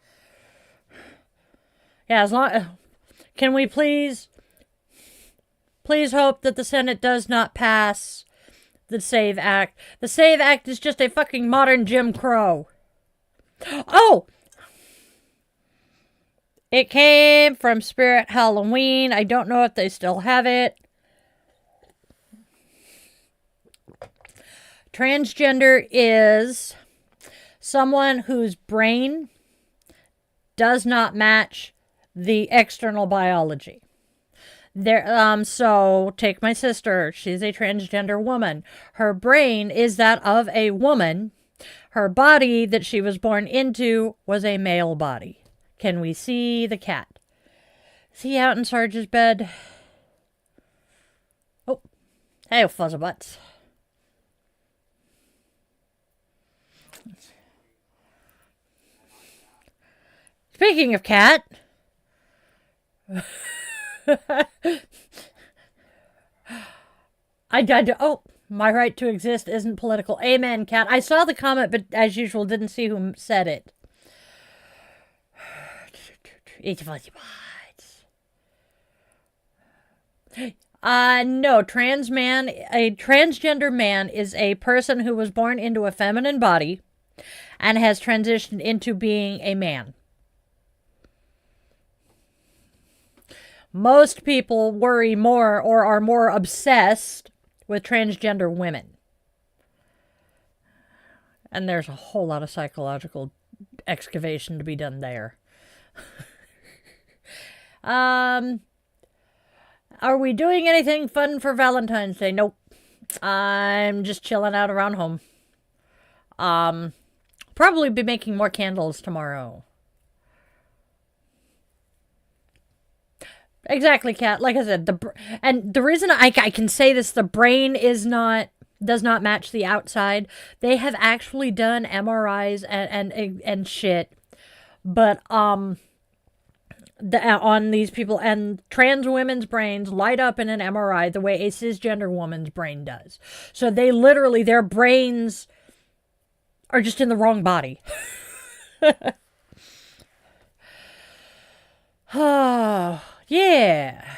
Yeah, can we please hope that the Senate does not pass the SAVE Act. The SAVE Act is just a fucking modern Jim Crow. Oh! It came from Spirit Halloween. I don't know if they still have it. Transgender is someone whose brain does not match the external biology. So take my sister. She's a transgender woman. Her brain is that of a woman. Her body that she was born into was a male body. Can we see the cat? Is he out in Sarge's bed? Oh, hey, fuzzabutts. Speaking of cat. Oh, my right to exist isn't political. Amen, cat. I saw the comment, but as usual, didn't see who said it. No, a transgender man is a person who was born into a feminine body and has transitioned into being a man. Most people worry more or are more obsessed with transgender women. And there's a whole lot of psychological excavation to be done there. Are we doing anything fun for Valentine's Day? Nope. I'm just chilling out around home. Probably be making more candles tomorrow. Exactly, Kat. Like I said, the reason I can say this, the brain does not match the outside. They have actually done MRIs and shit, but on these people, and trans women's brains light up in an MRI the way a cisgender woman's brain does. So they literally, their brains are just in the wrong body. Oh, yeah.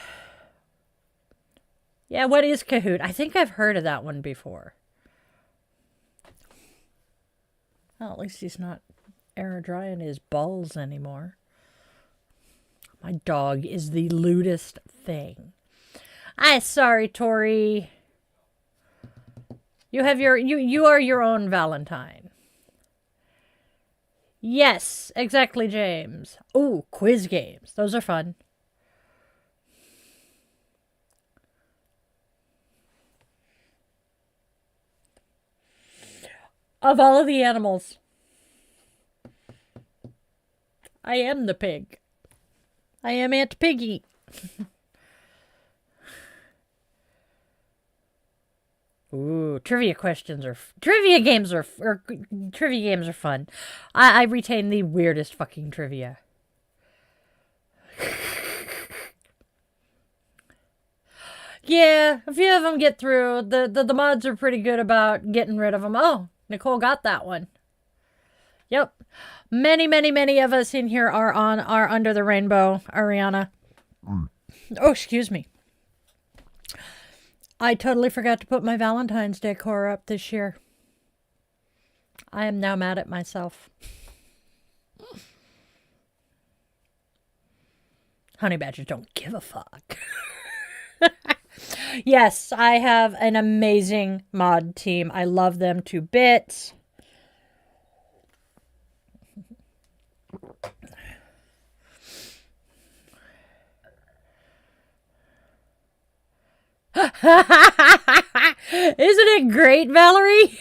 Yeah, what is Kahoot? I think I've heard of that one before. Well, at least he's not air drying his balls anymore. My dog is the lewdest thing. Sorry, Tori. You are your own Valentine. Yes, exactly, James. Ooh, quiz games. Those are fun. Of all of the animals, I am the pig. I am Aunt Piggy. Ooh, trivia games are fun. I retain the weirdest fucking trivia. Yeah, a few of them get through. The mods are pretty good about getting rid of them. Oh, Nicole got that one. Yep. Many of us in here are under the rainbow, Ariana. Oh, excuse me. I totally forgot to put my Valentine's decor up this year. I am now mad at myself. Honey badgers don't give a fuck. Yes, I have an amazing mod team. I love them to bits. Isn't it great, Valerie?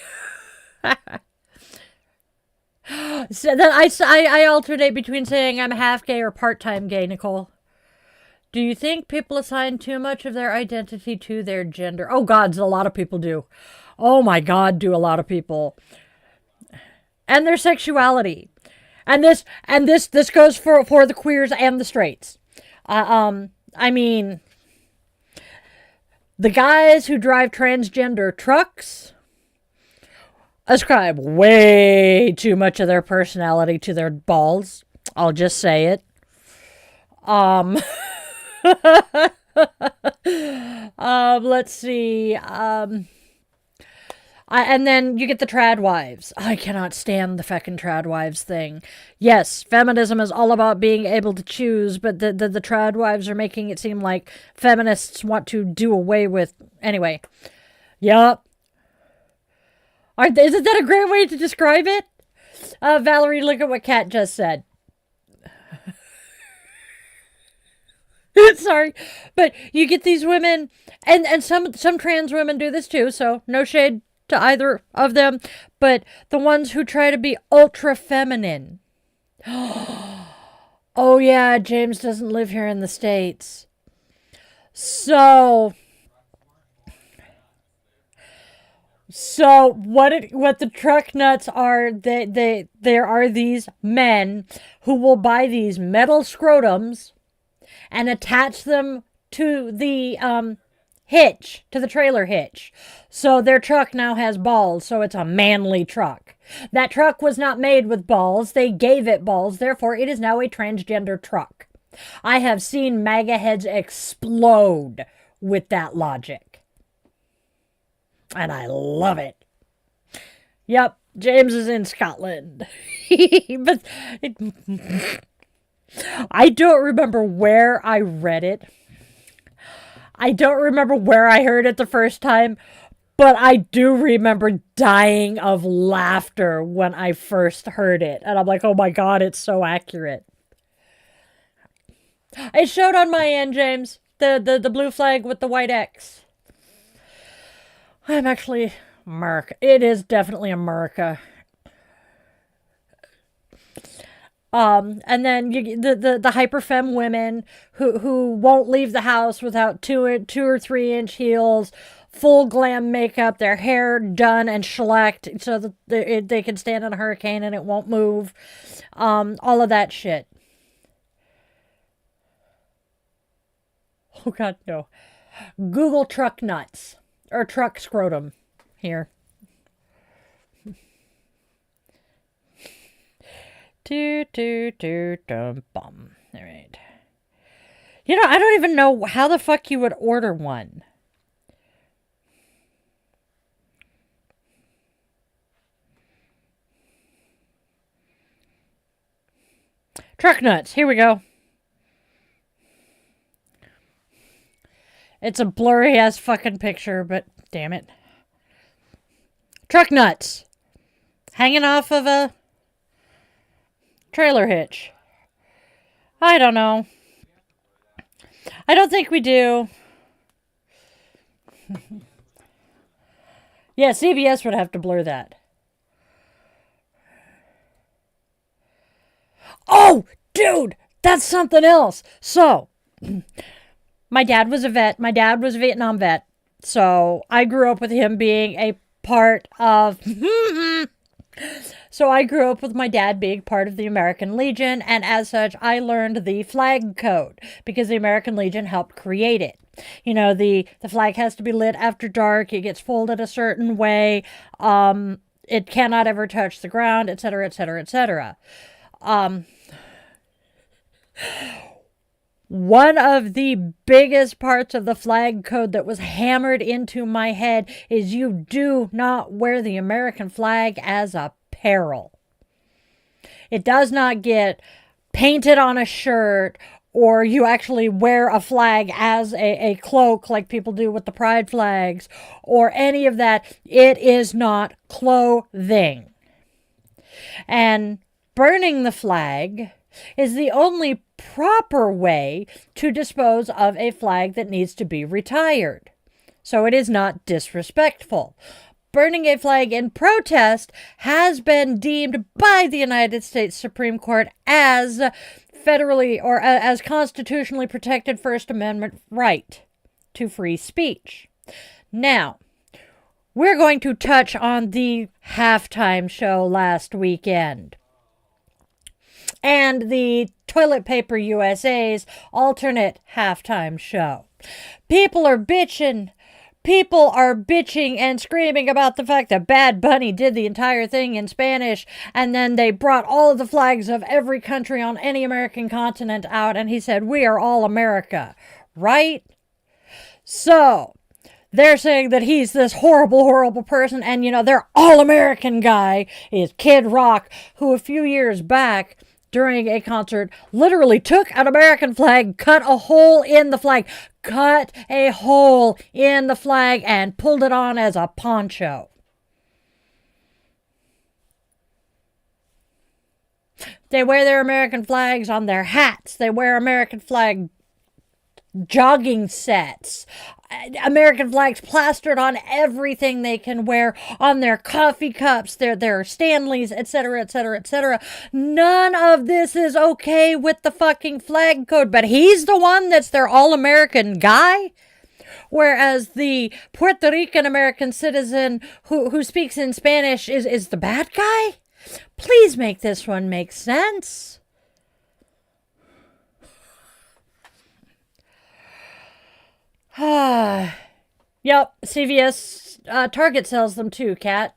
So then I alternate between saying I'm half gay or part-time gay, Nicole. Do you think people assign too much of their identity to their gender? Oh God, a lot of people do. Oh my God, do a lot of people. And their sexuality. And this goes for the queers and the straights. I mean, the guys who drive transgender trucks ascribe way too much of their personality to their balls. I'll just say it. Let's see. And then you get the trad wives. I cannot stand the feckin' trad wives thing. Yes, feminism is all about being able to choose, but the trad wives are making it seem like feminists want to do away with. Anyway. Yup. Isn't that a great way to describe it? Valerie, look at what Kat just said. Sorry, but you get these women, and some trans women do this too, so no shade to either of them, but the ones who try to be ultra feminine. Oh yeah, James doesn't live here in the States. So what the truck nuts are, there are these men who will buy these metal scrotums and attach them to the hitch, to the trailer hitch. So their truck now has balls, so it's a manly truck. That truck was not made with balls. They gave it balls, therefore it is now a transgender truck. I have seen MAGA heads explode with that logic. And I love it. Yep, James is in Scotland. But I don't remember where I read it. I don't remember where I heard it the first time, but I do remember dying of laughter when I first heard it. And I'm like, oh my God, it's so accurate. It showed on my end, James. The blue flag with the white X. I'm actually America. It is definitely America. And then the hyperfemme women who won't leave the house without 2 or 3 inch heels, full glam makeup, their hair done and shellacked so that they can stand in a hurricane and it won't move. All of that shit. Oh God, no. Google truck nuts or truck scrotum here. Dum bum. All right. You know, I don't even know how the fuck you would order one. Truck nuts. Here we go. It's a blurry ass fucking picture, but damn it. Truck nuts. Hanging off of a trailer hitch. I don't know. I don't think we do. Yeah, CBS would have to blur that. Oh, dude, that's something else. So, my dad was a vet. My dad was a Vietnam vet. So, I grew up with him being a part of... So I grew up with my dad being part of the American Legion, and as such, I learned the flag code because the American Legion helped create it. You know, the flag has to be lit after dark. It gets folded a certain way. It cannot ever touch the ground, etc., etc., etc. One of the biggest parts of the flag code that was hammered into my head is you do not wear the American flag as a apparel. It does not get painted on a shirt, or you actually wear a flag as a cloak like people do with the pride flags, or any of that. It is not clothing. And burning the flag is the only proper way to dispose of a flag that needs to be retired. So it is not disrespectful. Burning a flag in protest has been deemed by the United States Supreme Court as federally or as constitutionally protected First Amendment right to free speech. Now, we're going to touch on the halftime show last weekend and the Toilet Paper USA's alternate halftime show. People are bitching. People are bitching and screaming about the fact that Bad Bunny did the entire thing in Spanish, and then they brought all of the flags of every country on any American continent out, and he said, "We are all America," right? So, they're saying that he's this horrible, horrible person, and, you know, their all-American guy is Kid Rock, who a few years back, during a concert, literally took an American flag, cut a hole in the flag, and pulled it on as a poncho. They wear their American flags on their hats. They wear American flag jogging sets. American flags plastered on everything they can wear, on their coffee cups, their Stanleys, etc., etc., etc. None of this is okay with the fucking flag code, but he's the one that's their all-American guy? Whereas the Puerto Rican American citizen who speaks in Spanish is the bad guy? Please make this one make sense. Yep, CVS, Target sells them too, Kat.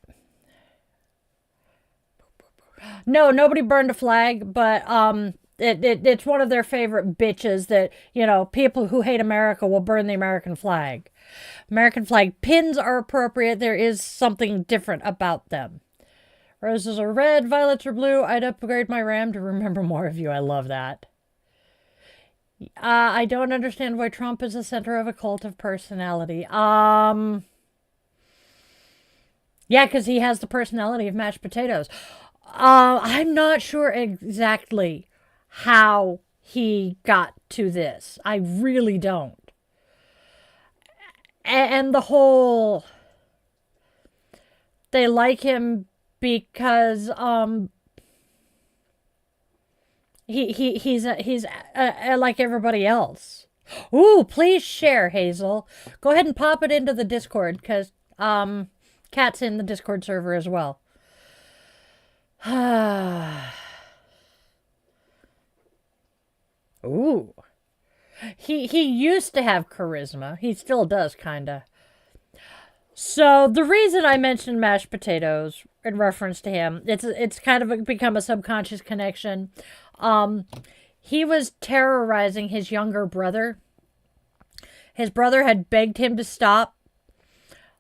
No, nobody burned a flag, but It's one of their favorite bitches that, you know, people who hate America will burn the American flag. American flag pins are appropriate. There is something different about them. Roses are red, violets are blue. I'd upgrade my RAM to remember more of you. I love that. I don't understand why Trump is the center of a cult of personality. Yeah, because he has the personality of mashed potatoes. I'm not sure exactly how he got to this. I really don't. And the whole they like him because he's like everybody else. Ooh, please share, Hazel. Go ahead and pop it into the Discord because Kat's in the Discord server as well. Ooh. He used to have charisma. He still does, kinda. So the reason I mentioned mashed potatoes in reference to him, it's kind of become a subconscious connection. He was terrorizing his younger brother. His brother had begged him to stop.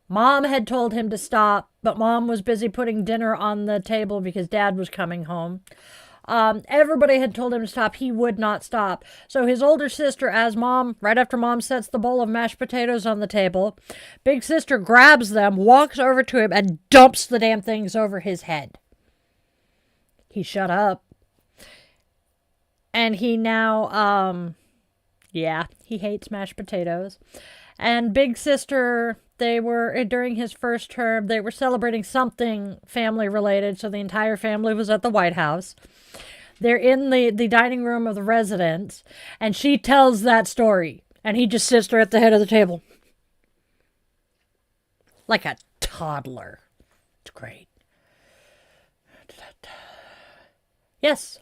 Mom had told him to stop, but Mom was busy putting dinner on the table because Dad was coming home. Everybody had told him to stop. He would not stop. So his older sister, as Mom, right after Mom sets the bowl of mashed potatoes on the table, big sister grabs them, walks over to him, and dumps the damn things over his head. He shut up. And he now, yeah, he hates mashed potatoes. And big sister, they were, during his first term, they were celebrating something family related. So the entire family was at the White House. They're in the dining room of the residence, and she tells that story. And he just sits there at the head of the table. Like a toddler. It's great. Yes.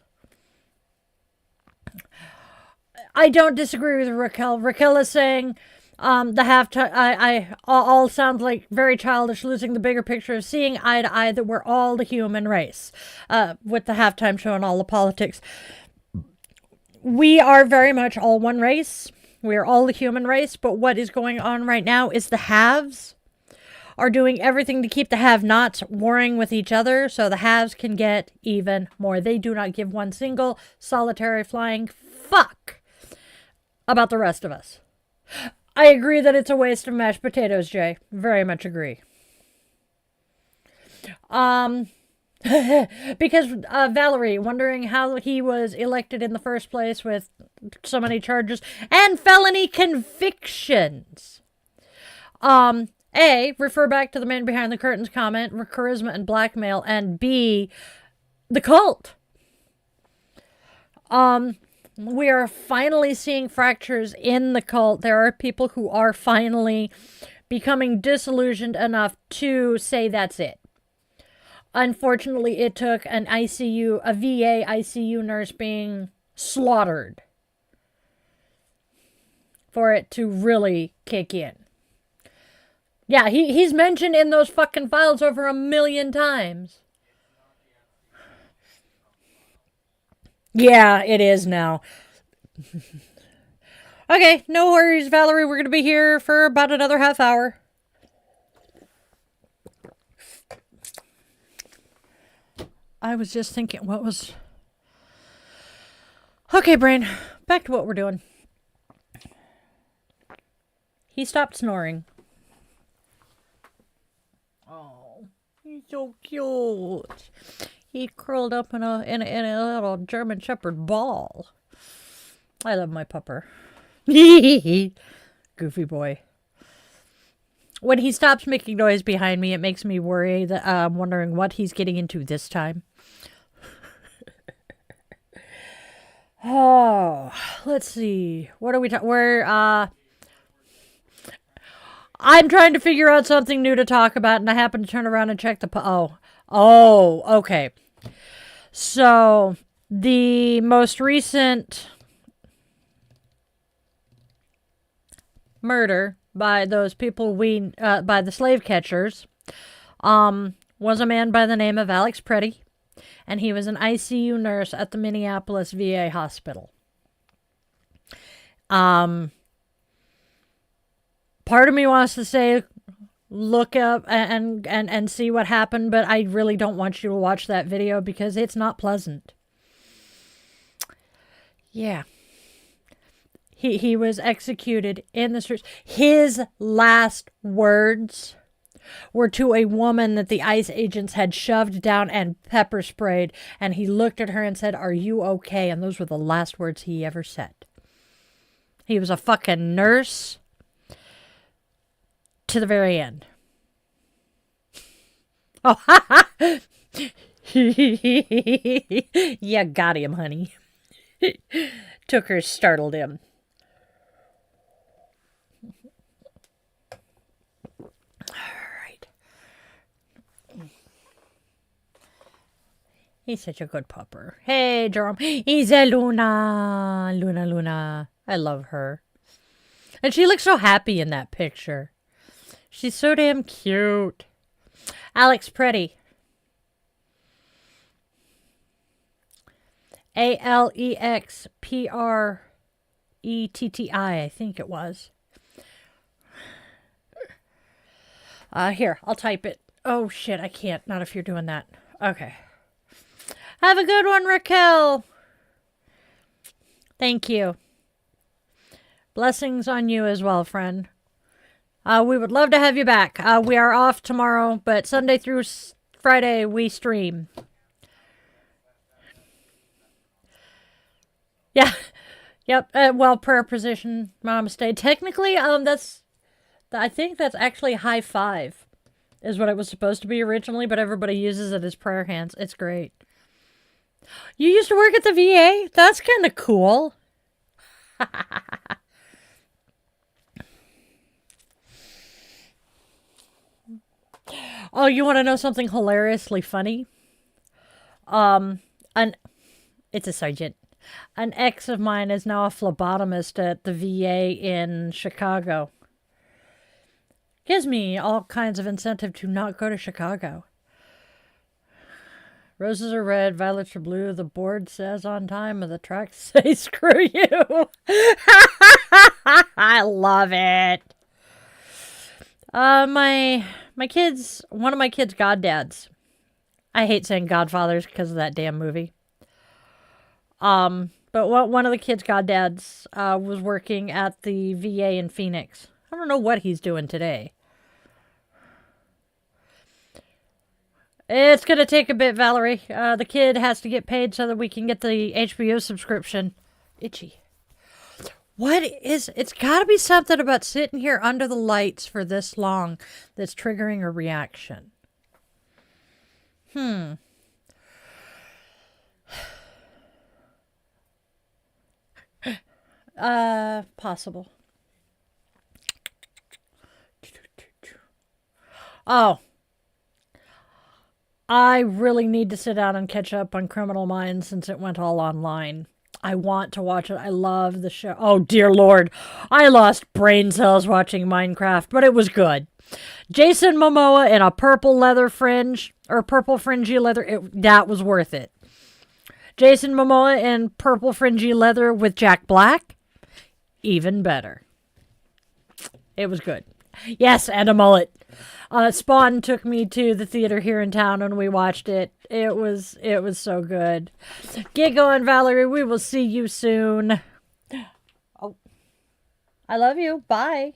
I don't disagree with Raquel. Raquel is saying the halftime. I all sounds like very childish, losing the bigger picture of seeing eye to eye that we're all the human race. With the halftime show and all the politics, we are very much all one race. We are all the human race. But what is going on right now is the haves are doing everything to keep the have-nots warring with each other, so the haves can get even more. They do not give one single solitary flying fuck about the rest of us. I agree that it's a waste of mashed potatoes, Jay. Very much agree. Because Valerie, wondering how he was elected in the first place with so many charges and felony convictions. A, refer back to the man behind the curtains comment, charisma and blackmail, and B, the cult. We are finally seeing fractures in the cult. There are people who are finally becoming disillusioned enough to say that's it. Unfortunately, it took a VA ICU nurse being slaughtered for it to really kick in. Yeah, he's mentioned in those fucking files over 1 million times. Yeah, it is now. Okay, no worries, Valerie. We're going to be here for about another half hour. I was just thinking, what was... Okay, brain. Back to what we're doing. He stopped snoring. Oh, he's so cute. He curled up in a little German Shepherd ball. I love my pupper. Goofy boy. When he stops making noise behind me, it makes me worry that I'm wondering what he's getting into this time. Oh, let's see. What are we talking? I'm trying to figure out something new to talk about, and I happen to turn around and check the... Oh, okay. So, the most recent murder by those people by the slave catchers, was a man by the name of Alex Pretty. and he was an ICU nurse at the Minneapolis VA hospital. Part of me wants to say look up and see what happened, but I really don't want you to watch that video because it's not pleasant. Yeah. He was executed in the streets. His last words were to a woman that the ICE agents had shoved down and pepper sprayed, and he looked at her and said, "Are you okay?" And those were the last words he ever said. He was a fucking nurse to the very end. Oh, ha ha! Yeah, got him, honey. Took her, startled him. He's such a good pupper. Hey, Jerome. He's a Luna. Luna. I love her. And she looks so happy in that picture. She's so damn cute. Alex Pretty. ALEXPRETTI, I think it was. Here, I'll type it. Oh, shit, I can't. Not if you're doing that. Okay. Have a good one, Raquel. Thank you. Blessings on you as well, friend. We would love to have you back. We are off tomorrow, but Sunday through Friday we stream. Yeah. Yep. Well, prayer position, Namaste. Technically, I think that's actually high five, is what it was supposed to be originally, but everybody uses it as prayer hands. It's great. You used to work at the VA? That's kind of cool. Oh, you want to know something hilariously funny? It's a sergeant. An ex of mine is now a phlebotomist at the VA in Chicago. Gives me all kinds of incentive to not go to Chicago. Roses are red, violets are blue. The board says on time, and the tracks say screw you. I love it. My kids, one of my kids' goddads. I hate saying godfathers because of that damn movie. But one of the kids' goddads was working at the VA in Phoenix. I don't know what he's doing today. It's going to take a bit, Valerie. The kid has to get paid so that we can get the HBO subscription. Itchy. It's got to be something about sitting here under the lights for this long that's triggering a reaction. Possible. Oh. I really need to sit down and catch up on Criminal Minds since it went all online. I want to watch it. I love the show. Oh, dear Lord. I lost brain cells watching Minecraft, but it was good. Jason Momoa in a purple leather fringe, or purple fringy leather. That was worth it. Jason Momoa in purple fringy leather with Jack Black. Even better. It was good. Yes, and a mullet. Spawn took me to the theater here in town and we watched it. It was so good. Get going, Valerie. We will see you soon. Oh, I love you. Bye.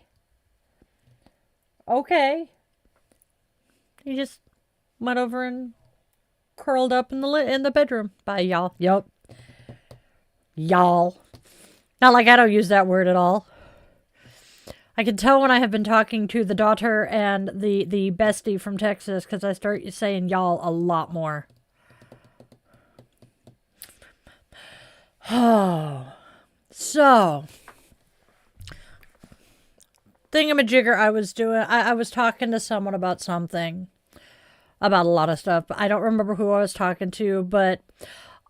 Okay. He just went over and curled up in the bedroom. Bye, y'all. Yup. Y'all. Not like I don't use that word at all. I can tell when I have been talking to the daughter and the bestie from Texas because I start saying y'all a lot more. Oh. So. Thingamajigger I was doing. I was talking to someone about something. About a lot of stuff. But I don't remember who I was talking to. But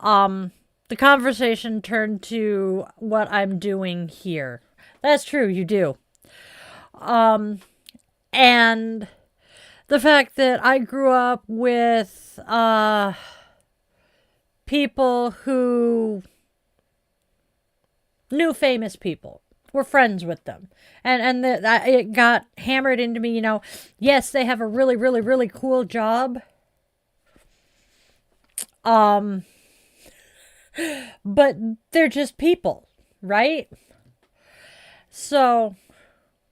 the conversation turned to what I'm doing here. That's true. You do. And the fact that I grew up with, people who knew famous people, were friends with them. It got hammered into me, yes, they have a really, really, really cool job. But they're just people, right? So,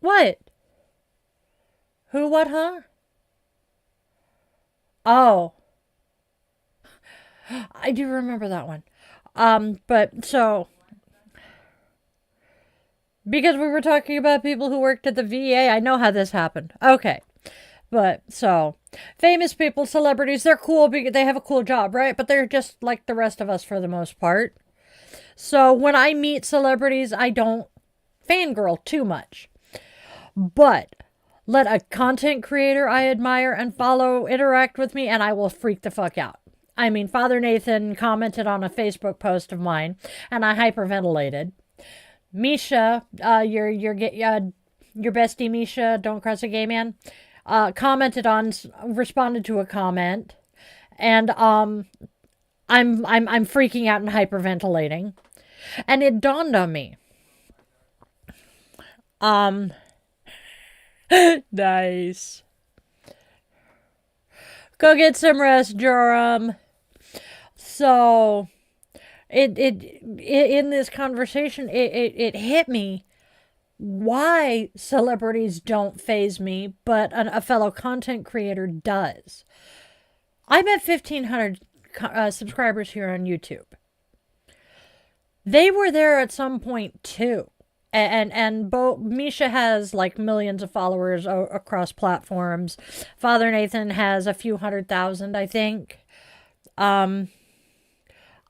what? Who, what, huh? Oh, I do remember that one. But so, because we were talking about people who worked at the VA, I know how this happened. Okay. But so, famous people, celebrities, they're cool because they have a cool job, right? But they're just like the rest of us for the most part. So when I meet celebrities, I don't fangirl too much. But let a content creator I admire and follow interact with me, and I will freak the fuck out. I mean, Father Nathan commented on a Facebook post of mine, and I hyperventilated. Misha, your bestie Misha, don't cross a gay man, responded to a comment, and I'm freaking out and hyperventilating, and it dawned on me. Nice. Go get some rest, Joram. So, it in this conversation, it hit me why celebrities don't faze me, but a fellow content creator does. I'm at 1,500 subscribers here on YouTube. They were there at some point too. And Misha has like millions of followers across platforms. Father Nathan has a few 100,000, I think.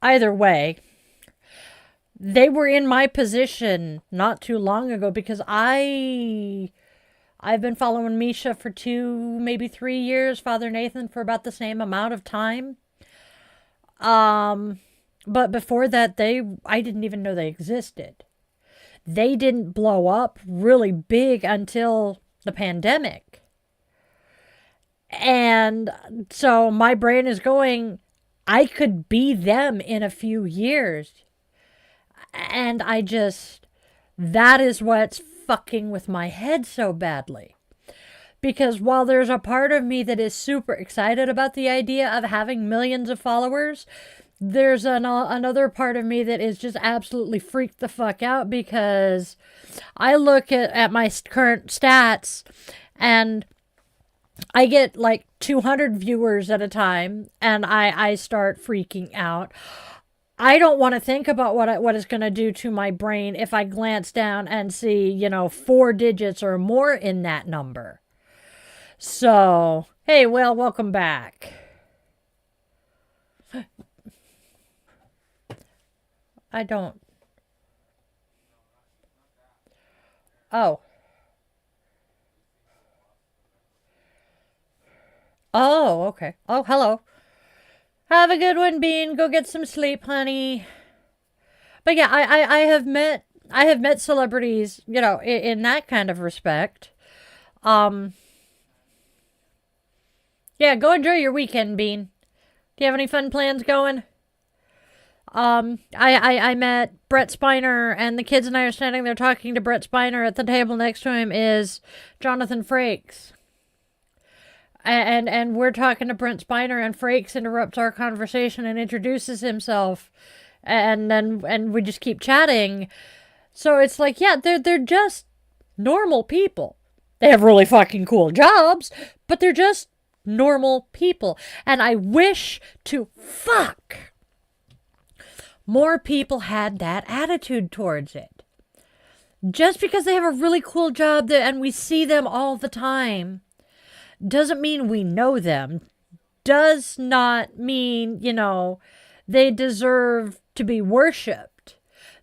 Either way, they were in my position not too long ago because I've been following Misha for 2, maybe 3 years, Father Nathan for about the same amount of time. But before that, I didn't even know they existed. They didn't blow up really big until the pandemic. And so my brain is going, I could be them in a few years. And that is what's fucking with my head so badly. Because while there's a part of me that is super excited about the idea of having millions of followers, there's another part of me that is just absolutely freaked the fuck out because I look at my current stats and I get like 200 viewers at a time and I start freaking out. I don't want to think about what it's going to do to my brain if I glance down and see, 4 digits or more in that number. So, hey, Will, welcome back. I don't. Oh. Oh, okay. Oh, hello. Have a good one, Bean. Go get some sleep, honey. But yeah, I have met celebrities, in that kind of respect. Yeah, go enjoy your weekend, Bean. Do you have any fun plans going? I met Brett Spiner, and the kids and I are standing there talking to Brett Spiner. At the table next to him is Jonathan Frakes. And we're talking to Brent Spiner, and Frakes interrupts our conversation and introduces himself. And we just keep chatting. So it's like, yeah, they're just normal people. They have really fucking cool jobs, but they're just normal people. And I wish to fuck more people had that attitude towards it. Just because they have a really cool job and we see them all the time doesn't mean we know them. Does not mean, they deserve to be worshipped.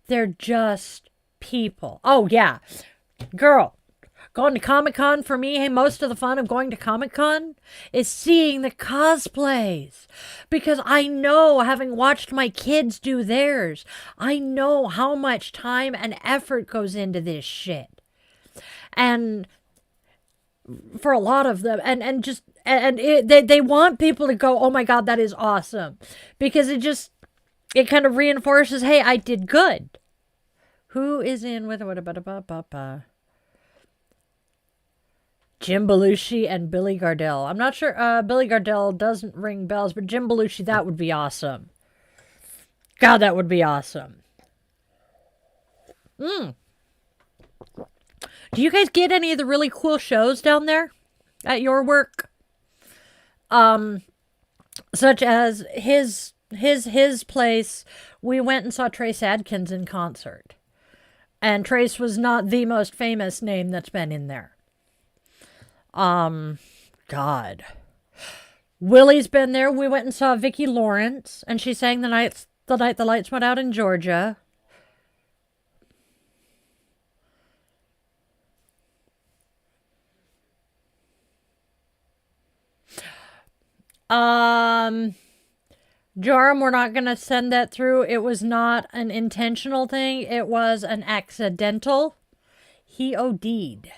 They're just people. Oh, yeah. Girl, going to Comic-Con for me, hey, most of the fun of going to Comic-Con is seeing the cosplays. Because I know, having watched my kids do theirs, I know how much time and effort goes into this shit. And for a lot of them, they want people to go, oh my God, that is awesome. Because it just, it kind of reinforces, hey, I did good. Who is in with what about Jim Belushi and Billy Gardell? I'm not sure. Billy Gardell doesn't ring bells, but Jim Belushi, that would be awesome. God, that would be awesome. Do you guys get any of the really cool shows down there at your work? Such as his place. We went and saw Trace Adkins in concert, and Trace was not the most famous name that's been in there. God. Willie's been there. We went and saw Vicki Lawrence, and she sang the night the lights went out in Georgia. Joram, we're not going to send that through. It was not an intentional thing. It was an accidental. He OD'd.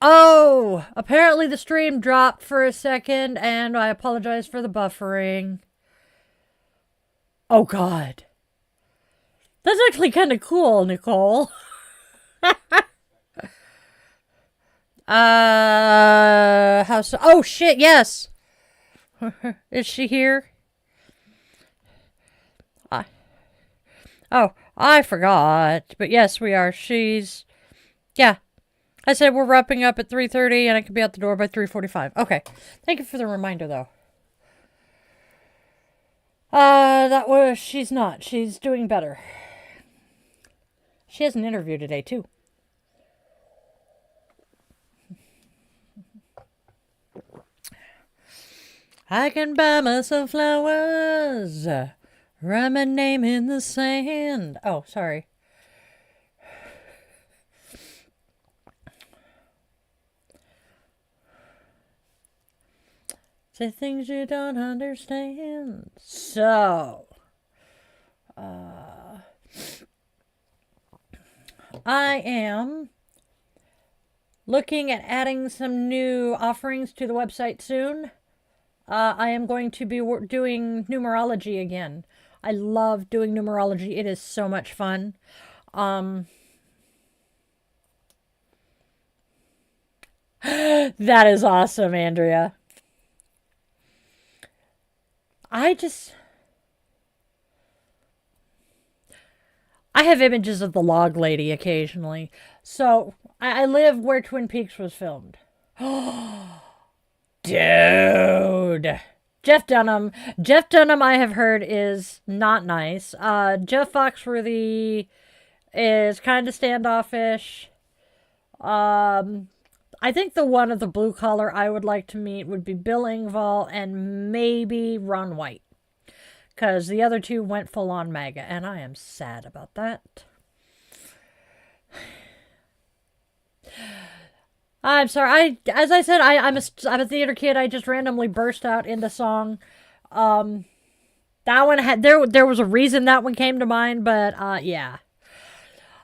Oh, apparently the stream dropped for a second, and I apologize for the buffering. Oh, God. That's actually kind of cool, Nicole. How so? Oh, shit, yes. Is she here? I forgot. But yes, we are. Yeah. I said we're wrapping up at 3:30 and I could be out the door by 3:45. Okay. Thank you for the reminder, though. She's not. She's doing better. She has an interview today, too. I can buy myself flowers, write my name in the sand. Oh, sorry. Say things you don't understand. So, I am looking at adding some new offerings to the website soon. I am going to be doing numerology again. I love doing numerology. It is so much fun. That is awesome, Andrea. I have images of the log lady occasionally. So, I live where Twin Peaks was filmed. Dude. Jeff Dunham, I have heard, is not nice. Jeff Foxworthy is kind of standoffish. I think the one of the blue collar I would like to meet would be Bill Engvall and maybe Ron White. Because the other two went full on MAGA, and I am sad about that. I'm sorry. As I said, I'm a theater kid. I just randomly burst out into song. That one had there was a reason that one came to mind, but yeah.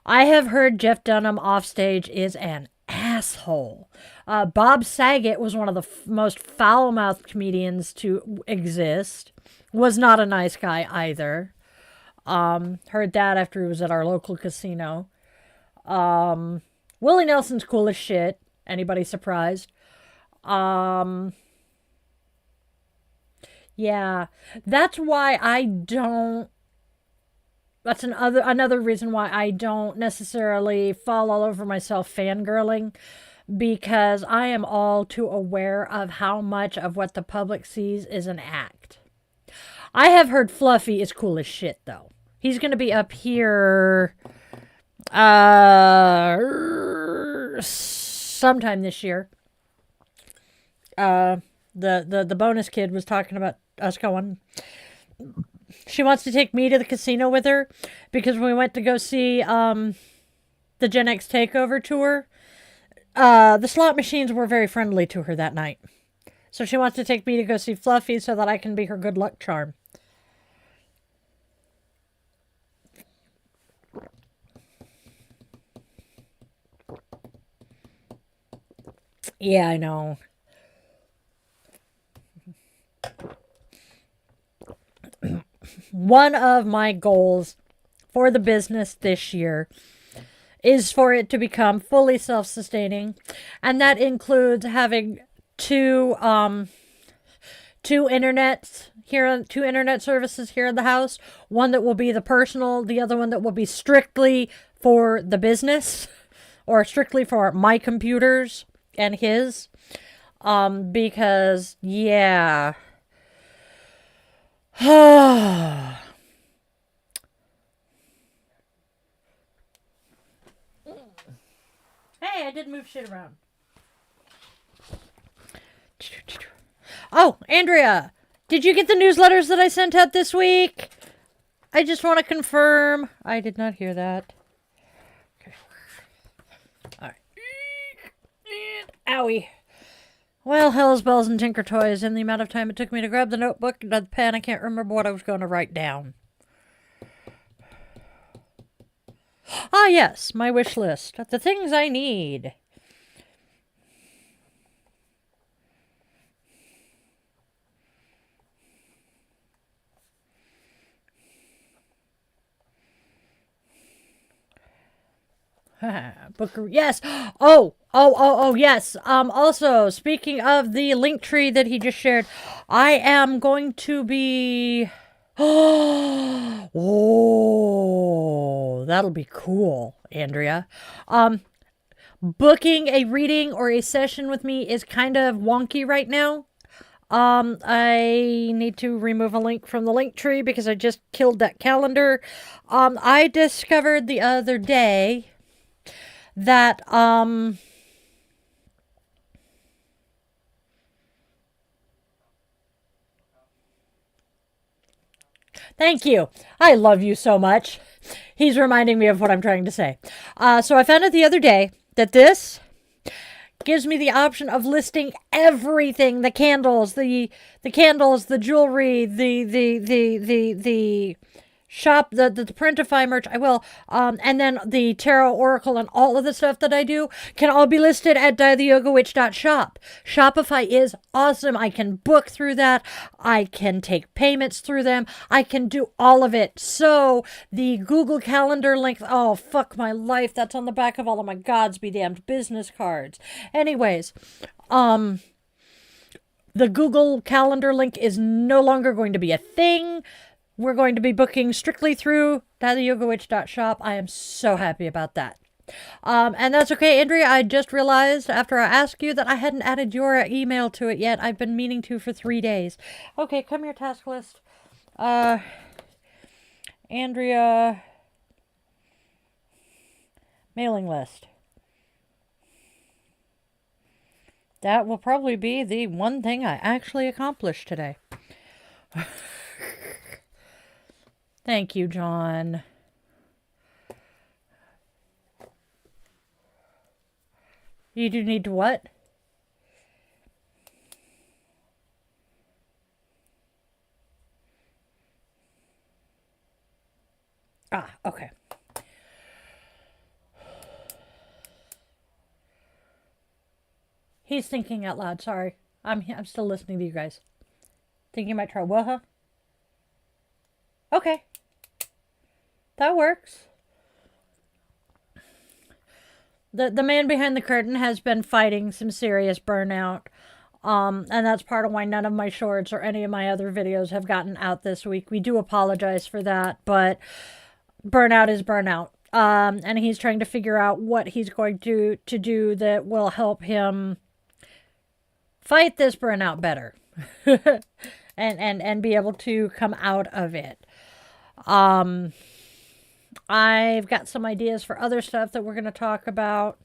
I have heard Jeff Dunham off stage is an asshole. Bob Saget was one of the most foul-mouthed comedians to exist. Was not a nice guy either. Heard that after he was at our local casino. Willie Nelson's cool as shit. Anybody surprised? Yeah, that's why I don't. That's another reason why I don't necessarily fall all over myself fangirling, because I am all too aware of how much of what the public sees is an act. I have heard Fluffy is cool as shit, though. He's going to be up here sometime this year. The bonus kid was talking about us going. She wants to take me to the casino with her because we went to go see the Gen X Takeover tour. The slot machines were very friendly to her that night. So she wants to take me to go see Fluffy so that I can be her good luck charm. Yeah, I know. one of my goals for the business this year is for it to become fully self-sustaining, and that includes having two internet services here in the house. One that will be the personal, the other one that will be strictly for the business, or strictly for my computers and his. Because yeah. Hey, I did move shit around. Oh, Andrea, did you get the newsletters that I sent out this week? I just want to confirm. I did not hear that. Okay. All right. Owie. Well, hell's bells and tinker toys. In the amount of time it took me to grab the notebook and the pen, I can't remember what I was going to write down. Ah, yes, my wish list. The things I need. Booker, yes. Oh, yes. Also, speaking of the link tree that he just shared, I am going to be. Oh, that'll be cool, Andrea. Booking a reading or a session with me is kind of wonky right now. I need to remove a link from the link tree because I just killed that calendar. I discovered the other day that, thank you. I love you so much. He's reminding me of what I'm trying to say. So I found out the other day that this gives me the option of listing everything: the candles, the jewelry, the shop, the Printify merch. I will, and then the tarot, oracle, and all of the stuff that I do can all be listed at dietheyogawitch.shop. Shopify is awesome. I can book through that. I can take payments through them. I can do all of it. So the Google Calendar link, oh fuck my life, that's on the back of all of my gods be damned business cards. Anyways, the Google Calendar link is no longer going to be a thing. We're going to be booking strictly through dietheyogawitch.shop. I am so happy about that. And that's okay, Andrea. I just realized after I asked you that I hadn't added your email to it yet. I've been meaning to for 3 days. Okay, come here, task list. Andrea. Mailing list. That will probably be the one thing I actually accomplished today. Thank you, John. You do need to what? Ah, okay. He's thinking out loud. Sorry. I'm still listening to you guys. Think you might try what, huh? Okay. That works. The man behind the curtain has been fighting some serious burnout. And that's part of why none of my shorts or any of my other videos have gotten out this week. We do apologize for that, but burnout is burnout. And he's trying to figure out what he's going to do that will help him fight this burnout better. and be able to come out of it. I've got some ideas for other stuff that we're going to talk about.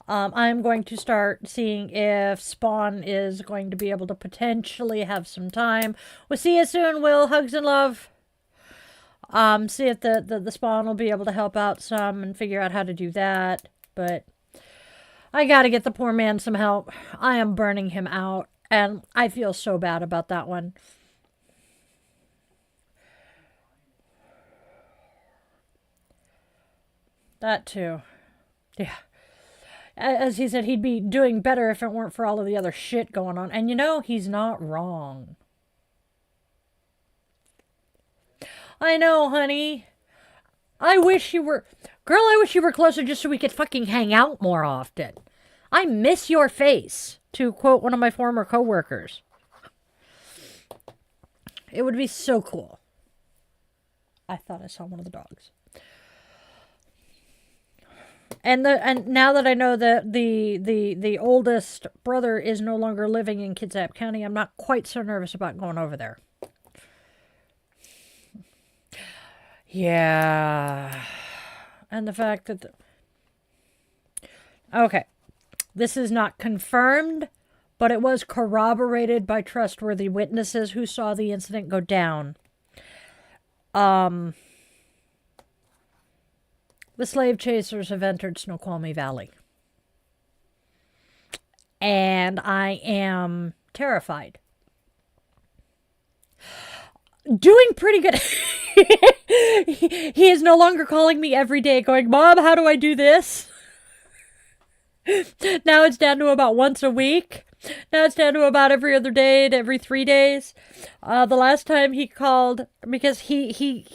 I'm going to start seeing if Spawn is going to be able to potentially have some time. We'll see you soon, Will. Hugs and love. See if the Spawn will be able to help out some and figure out how to do that. But I got to get the poor man some help. I am burning him out, and I feel so bad about that one. That too. Yeah. As he said, he'd be doing better if it weren't for all of the other shit going on. And you know, he's not wrong. I know, honey. I wish you were... Girl, I wish you were closer just so we could fucking hang out more often. I miss your face, to quote one of my former coworkers. It would be so cool. I thought I saw one of the dogs. And now that I know that the oldest brother is no longer living in Kitsap County, I'm not quite so nervous about going over there. Yeah. And the fact that... Okay. This is not confirmed, but it was corroborated by trustworthy witnesses who saw the incident go down. The slave chasers have entered Snoqualmie Valley. And I am terrified. Doing pretty good. He is no longer calling me every day going, Mom, how do I do this? Now it's down to about once a week. Now it's down to about every other day to every 3 days. The last time he called, because he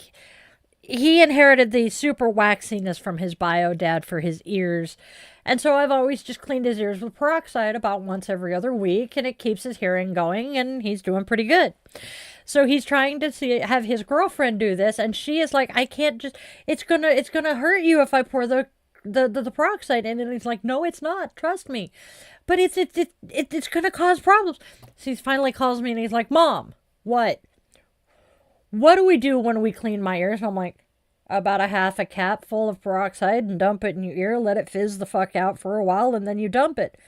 inherited the super waxiness from his bio dad for his ears. And so I've always just cleaned his ears with peroxide about once every other week, and it keeps his hearing going, and he's doing pretty good. So he's trying to have his girlfriend do this, and she is like, I can't just, it's gonna hurt you if I pour the peroxide in. And he's like, no, it's not, trust me. But it's gonna cause problems. So he finally calls me and he's like, Mom, what do we do when we clean my ears? And I'm like, about a half a cap full of peroxide and dump it in your ear, let it fizz the fuck out for a while, and then you dump it.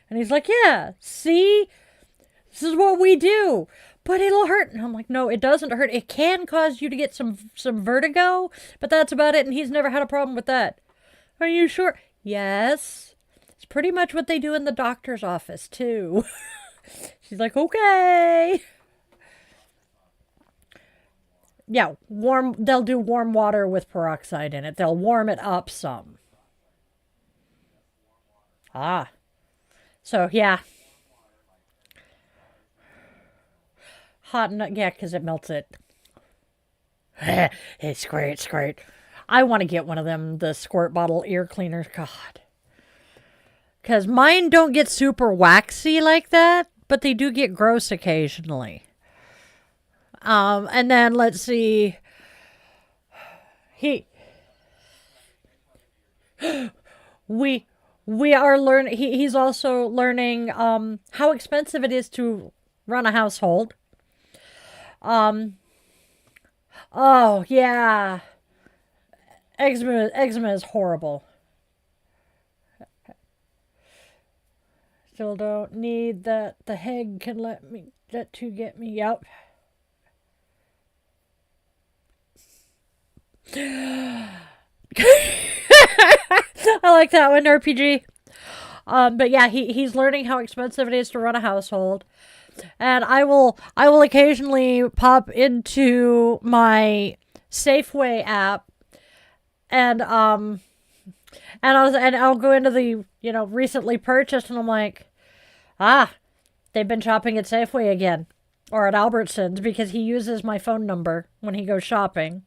And he's like, yeah, see? This is what we do. But it'll hurt. And I'm like, no, it doesn't hurt. It can cause you to get some vertigo, but that's about it. And he's never had a problem with that. Are you sure? Yes. It's pretty much what they do in the doctor's office, too. She's like, okay. Yeah, they'll do warm water with peroxide in it. They'll warm it up some. Ah. So, yeah. Hot and yeah, because it melts it. It's great, it's great. I want to get one of them, the squirt bottle ear cleaners. God. Because mine don't get super waxy like that, but they do get gross occasionally. And then let's see. We are learning. He's also learning how expensive it is to run a household. Oh yeah, eczema is horrible. Still don't need that. The Heg can let you get me. Yep. I like that one, RPG. But yeah, he's learning how expensive it is to run a household. And I will occasionally pop into my Safeway app and I'll go into the, recently purchased, and I'm like, they've been shopping at Safeway again or at Albertsons, because he uses my phone number when he goes shopping.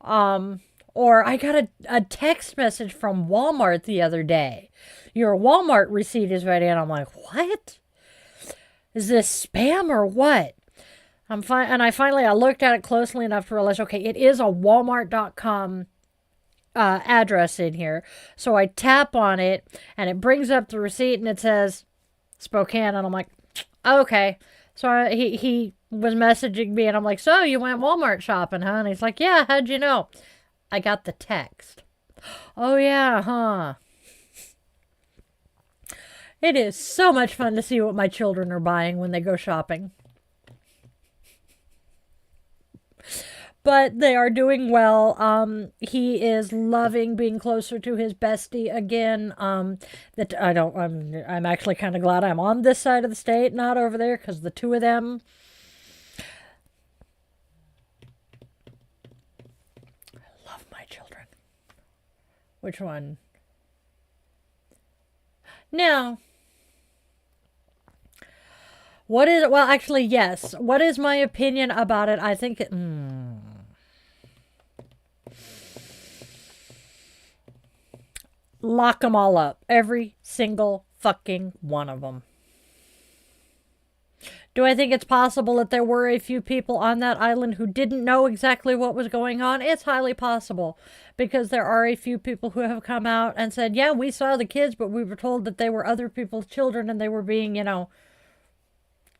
Or I got a text message from Walmart the other day. Your Walmart receipt is ready. And I'm like, what? Is this spam or what? And I looked at it closely enough to realize, okay, it is a Walmart.com address in here. So I tap on it and it brings up the receipt and it says Spokane. And I'm like, okay. So he was messaging me and I'm like, so you went Walmart shopping, huh? And he's like, yeah, how'd you know? I got the text. Oh yeah, huh? It is so much fun to see what my children are buying when they go shopping. But they are doing well. He is loving being closer to his bestie again. I'm actually kind of glad I'm on this side of the state, not over there, because the two of them. I love my children. Which one? No. Well, actually, yes. What is my opinion about it? I think Lock them all up. Every single fucking one of them. Do I think it's possible that there were a few people on that island who didn't know exactly what was going on? It's highly possible, because there are a few people who have come out and said, yeah, we saw the kids, but we were told that they were other people's children and they were being,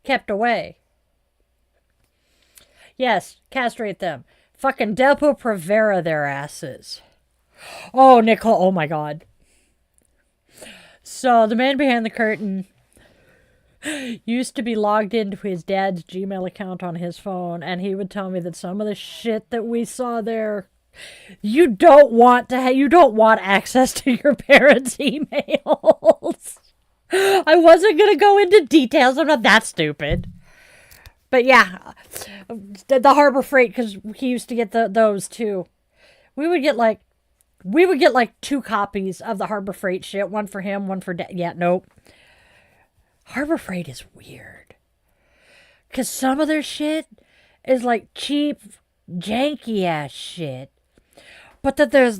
kept away. Yes, castrate them. Fucking Depo-Provera their asses. Oh, Nicole, oh my God. So the man behind the curtain used to be logged into his dad's Gmail account on his phone, and he would tell me that some of the shit that we saw there, you don't want access to your parents' emails. I wasn't going to go into details. I'm not that stupid. But yeah, the Harbor Freight, because he used to get those too. We would get like 2 copies of the Harbor Freight shit. One for him, one for dad. Yeah, nope. Harbor Freight is weird. Because some of their shit is like cheap, janky ass shit. But that there's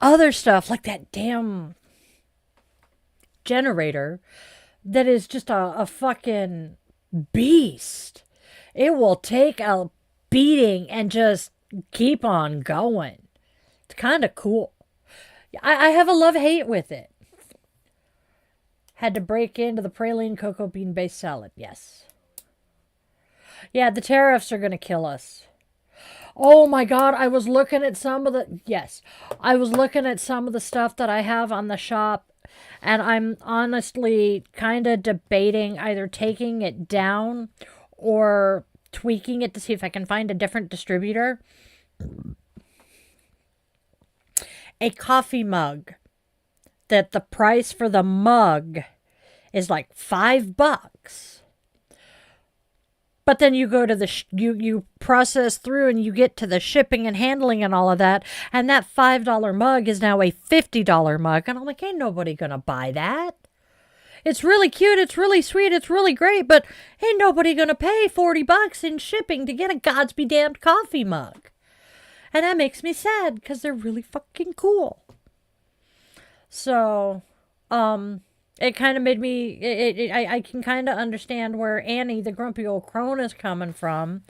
other stuff like that damn generator that is just a fucking beast. It will take a beating and just keep on going. It's kind of cool. I have a love-hate with it. Had to break into the praline cocoa bean based salad. Yes. Yeah, the tariffs are going to kill us. Oh my God, I was looking at some of the... Yes. I was looking at some of the stuff that I have on the shop, and I'm honestly kind of debating either taking it down or tweaking it to see if I can find a different distributor. A coffee mug that the price for the mug is like $5. But then you go to you process through and you get to the shipping and handling and all of that, and that $5 mug is now a $50 mug, and I'm like, ain't nobody gonna buy that. It's really cute, it's really sweet, it's really great, but ain't nobody gonna pay $40 in shipping to get a Godsby damned coffee mug. And that makes me sad, because they're really fucking cool. So, it kind of made me, I can kind of understand where Annie, the grumpy old crone, is coming from.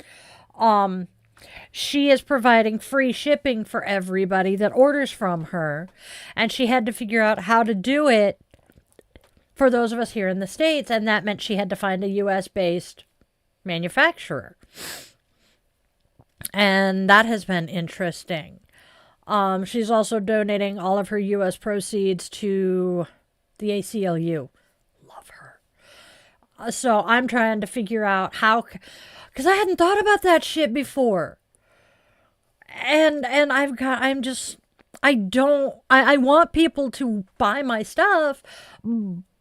She is providing free shipping for everybody that orders from her, and she had to figure out how to do it for those of us here in the States, and that meant she had to find a US-based manufacturer. And that has been interesting. She's also donating all of her US proceeds to the ACLU. Love her. So I'm trying to figure out how, because I hadn't thought about that shit before. And I want people to buy my stuff,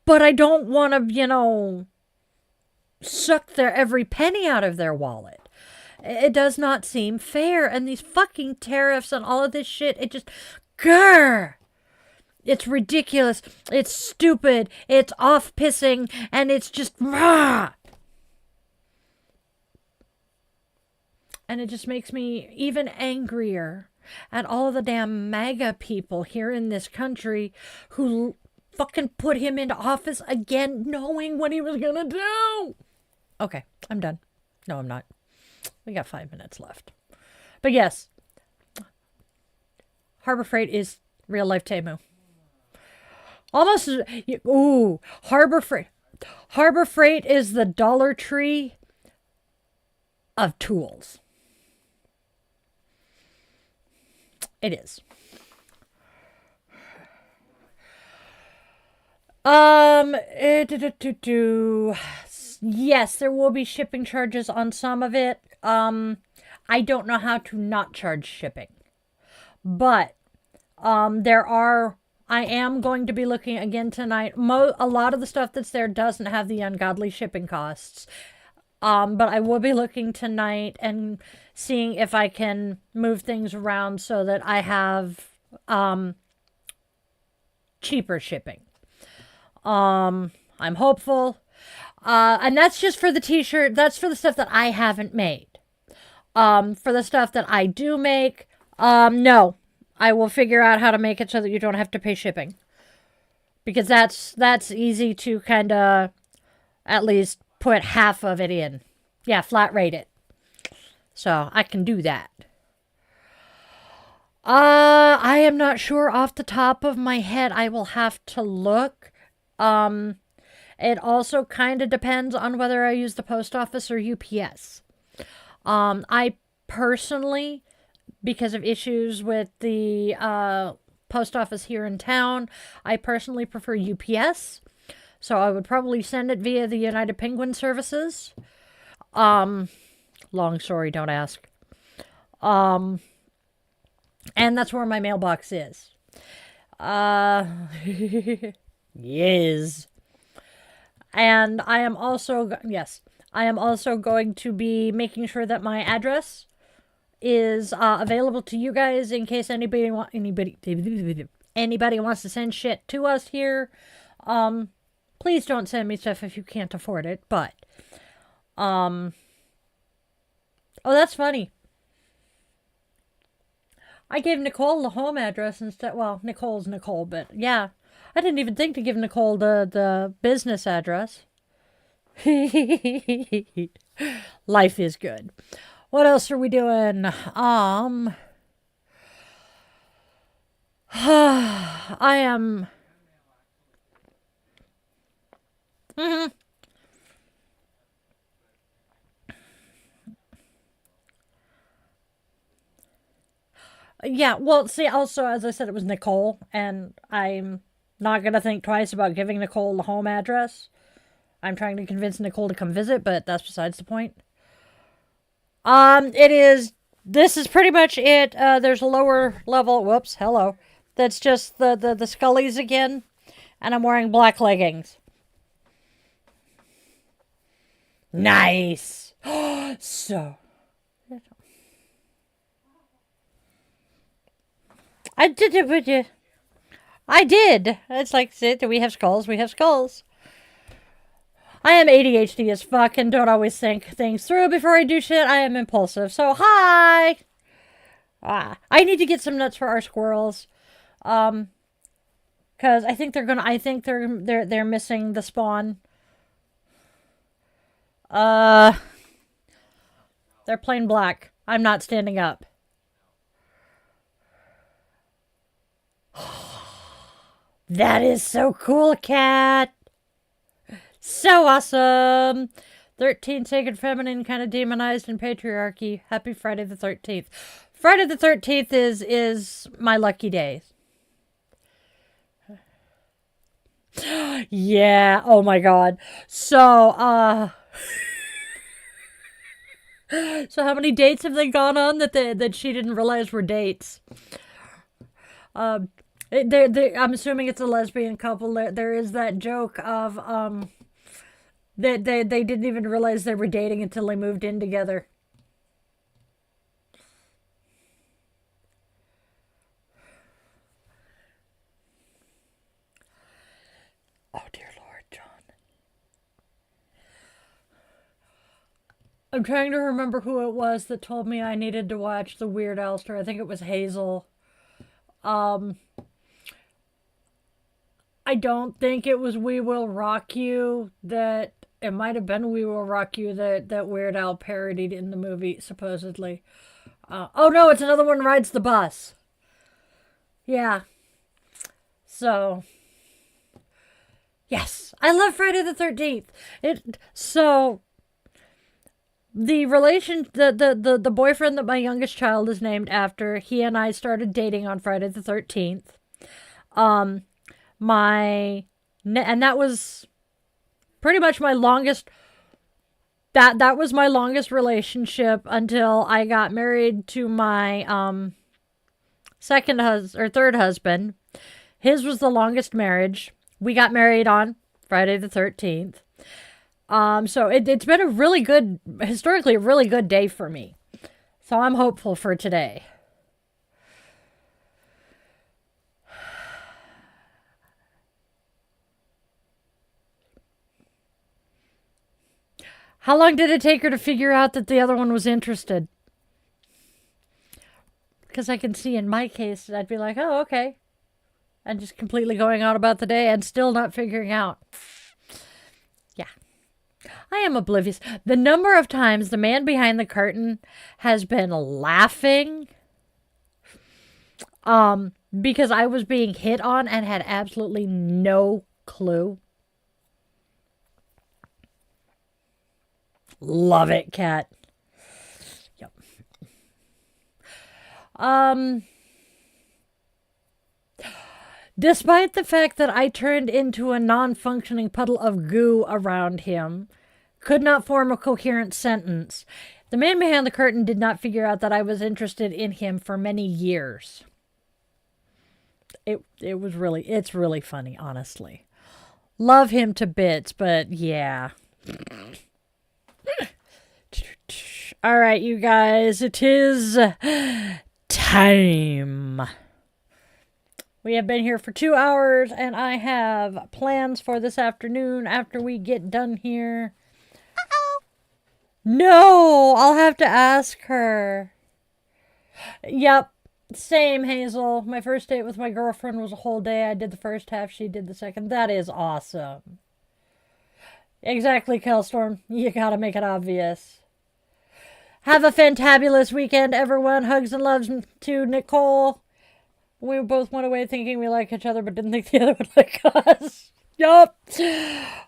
but I don't want to, suck their every penny out of their wallet. It does not seem fair. And these fucking tariffs and all of this shit, it just, grrr. It's ridiculous. It's stupid. It's off-pissing. And it's just, rah. And it just makes me even angrier at all of the damn MAGA people here in this country who fucking put him into office again, knowing what he was gonna do. Okay, I'm done. No, I'm not. We got 5 minutes left. But yes, Harbor Freight is real life Temu. Almost, ooh, Harbor Freight. Harbor Freight is the Dollar Tree of tools. It is. Yes, there will be shipping charges on some of it. I don't know how to not charge shipping. But I am going to be looking again tonight. A lot of the stuff that's there doesn't have the ungodly shipping costs. But I will be looking tonight and seeing if I can move things around so that I have cheaper shipping. I'm hopeful. And that's just for the t-shirt. That's for the stuff that I haven't made. For the stuff that I do make, no. I will figure out how to make it so that you don't have to pay shipping. because that's easy to kind of at least put half of it in. Yeah, flat rate it. So I can do that. I am not sure off the top of my head. I will have to look. It also kind of depends on whether I use the post office or UPS. I personally, because of issues with the post office here in town, I personally prefer UPS. So I would probably send it via the United Penguin Services. Long story, don't ask. And that's where my mailbox is. Yes. And I am also, yes, I am also going to be making sure that my address is available to you guys in case anybody wants to send shit to us here. Please don't send me stuff if you can't afford it, but oh, that's funny. I gave Nicole the home address instead. Well, Nicole's Nicole, but yeah. I didn't even think to give Nicole the business address. Life is good. What else are we doing? I am. Yeah, well, see, also, as I said, it was Nicole, and I'm not going to think twice about giving Nicole the home address. I'm trying to convince Nicole to come visit, but that's besides the point. This is pretty much it. There's a lower level, whoops, hello. That's just the Scullies again, and I'm wearing black leggings. Nice. So. I did it with you. I did. It's like, see, we have skulls. We have skulls. I am ADHD as fuck and don't always think things through before I do shit. I am impulsive. So, hi. I need to get some nuts for our squirrels. Cause I think they're missing the spawn. They're plain black. I'm not standing up. That is so cool, cat. So awesome. 13 sacred feminine, kind of demonized in patriarchy. Happy Friday the 13th. Friday the 13th is my lucky day. Yeah. Oh my god. So so how many dates have they gone on that she didn't realize were dates? I'm assuming it's a lesbian couple. There is that joke of that they didn't even realize they were dating until they moved in together. Oh dear Lord, John. I'm trying to remember who it was that told me I needed to watch the Weird Al story. I think it was Hazel. I don't think it was We Will Rock You that it might have been We Will Rock You that Weird Al parodied in the movie, supposedly. Oh no, it's another one, Rides the Bus. Yeah. So yes, I love Friday the 13th. The boyfriend that my youngest child is named after, he and I started dating on Friday the 13th. And that was pretty much my longest. That was my longest relationship until I got married to my third husband. His was the longest marriage. We got married on Friday the 13th. So it's been historically a really good day for me. So I'm hopeful for today. How long did it take her to figure out that the other one was interested? Because I can see in my case, I'd be like, oh, okay. and just completely going on about the day and still not figuring out. Yeah. I am oblivious. The number of times the man behind the curtain has been laughing because I was being hit on and had absolutely no clue. Love it, cat. Yep. Despite the fact that I turned into a non-functioning puddle of goo around him, could not form a coherent sentence, the man behind the curtain did not figure out that I was interested in him for many years. It's really funny, honestly. Love him to bits, but yeah. All right, you guys, it is time. We have been here for 2 hours, and I have plans for this afternoon after we get done here. Uh-oh. No, I'll have to ask her. Yep, same, Hazel. My first date with my girlfriend was a whole day. I did the first half, she did the second. That is awesome. Exactly, Kelstorm. You gotta make it obvious. Have a fantabulous weekend, everyone. Hugs and loves to Nicole. We both went away thinking we like each other, but didn't think the other would like us. Yup.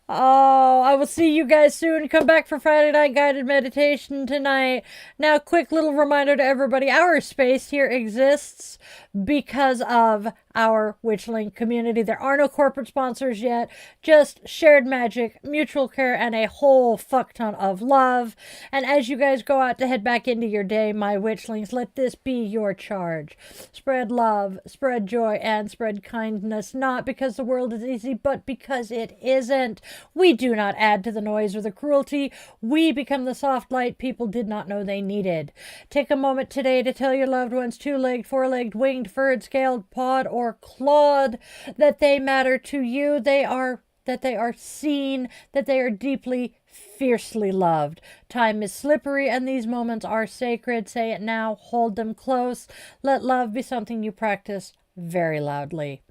Oh, I will see you guys soon. Come back for Friday night guided meditation tonight. Now, quick little reminder to everybody. Our space here exists because of our Witchling community. There are no corporate sponsors yet. Just shared magic, mutual care, and a whole fuck ton of love. And as you guys go out to head back into your day, my Witchlings, let this be your charge. Spread love, spread joy, and spread kindness. Not because the world is easy, but because it isn't. We do not add to the noise or the cruelty. We become the soft light people did not know they needed. Take a moment today to tell your loved ones, two-legged, four-legged, winged, furred, scaled, pawed, or clawed, that they matter to you. That they are seen, that they are deeply, fiercely loved. Time is slippery and these moments are sacred. Say it now. Hold them close. Let love be something you practice very loudly.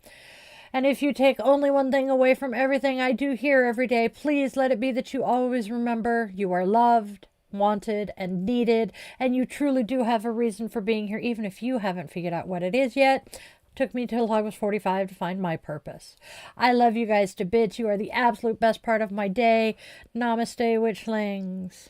And if you take only one thing away from everything I do here every day, please let it be that you always remember you are loved, wanted, and needed, and you truly do have a reason for being here, even if you haven't figured out what it is yet. Took me till I was 45 to find my purpose. I love you guys to bits. You are the absolute best part of my day. Namaste, Witchlings.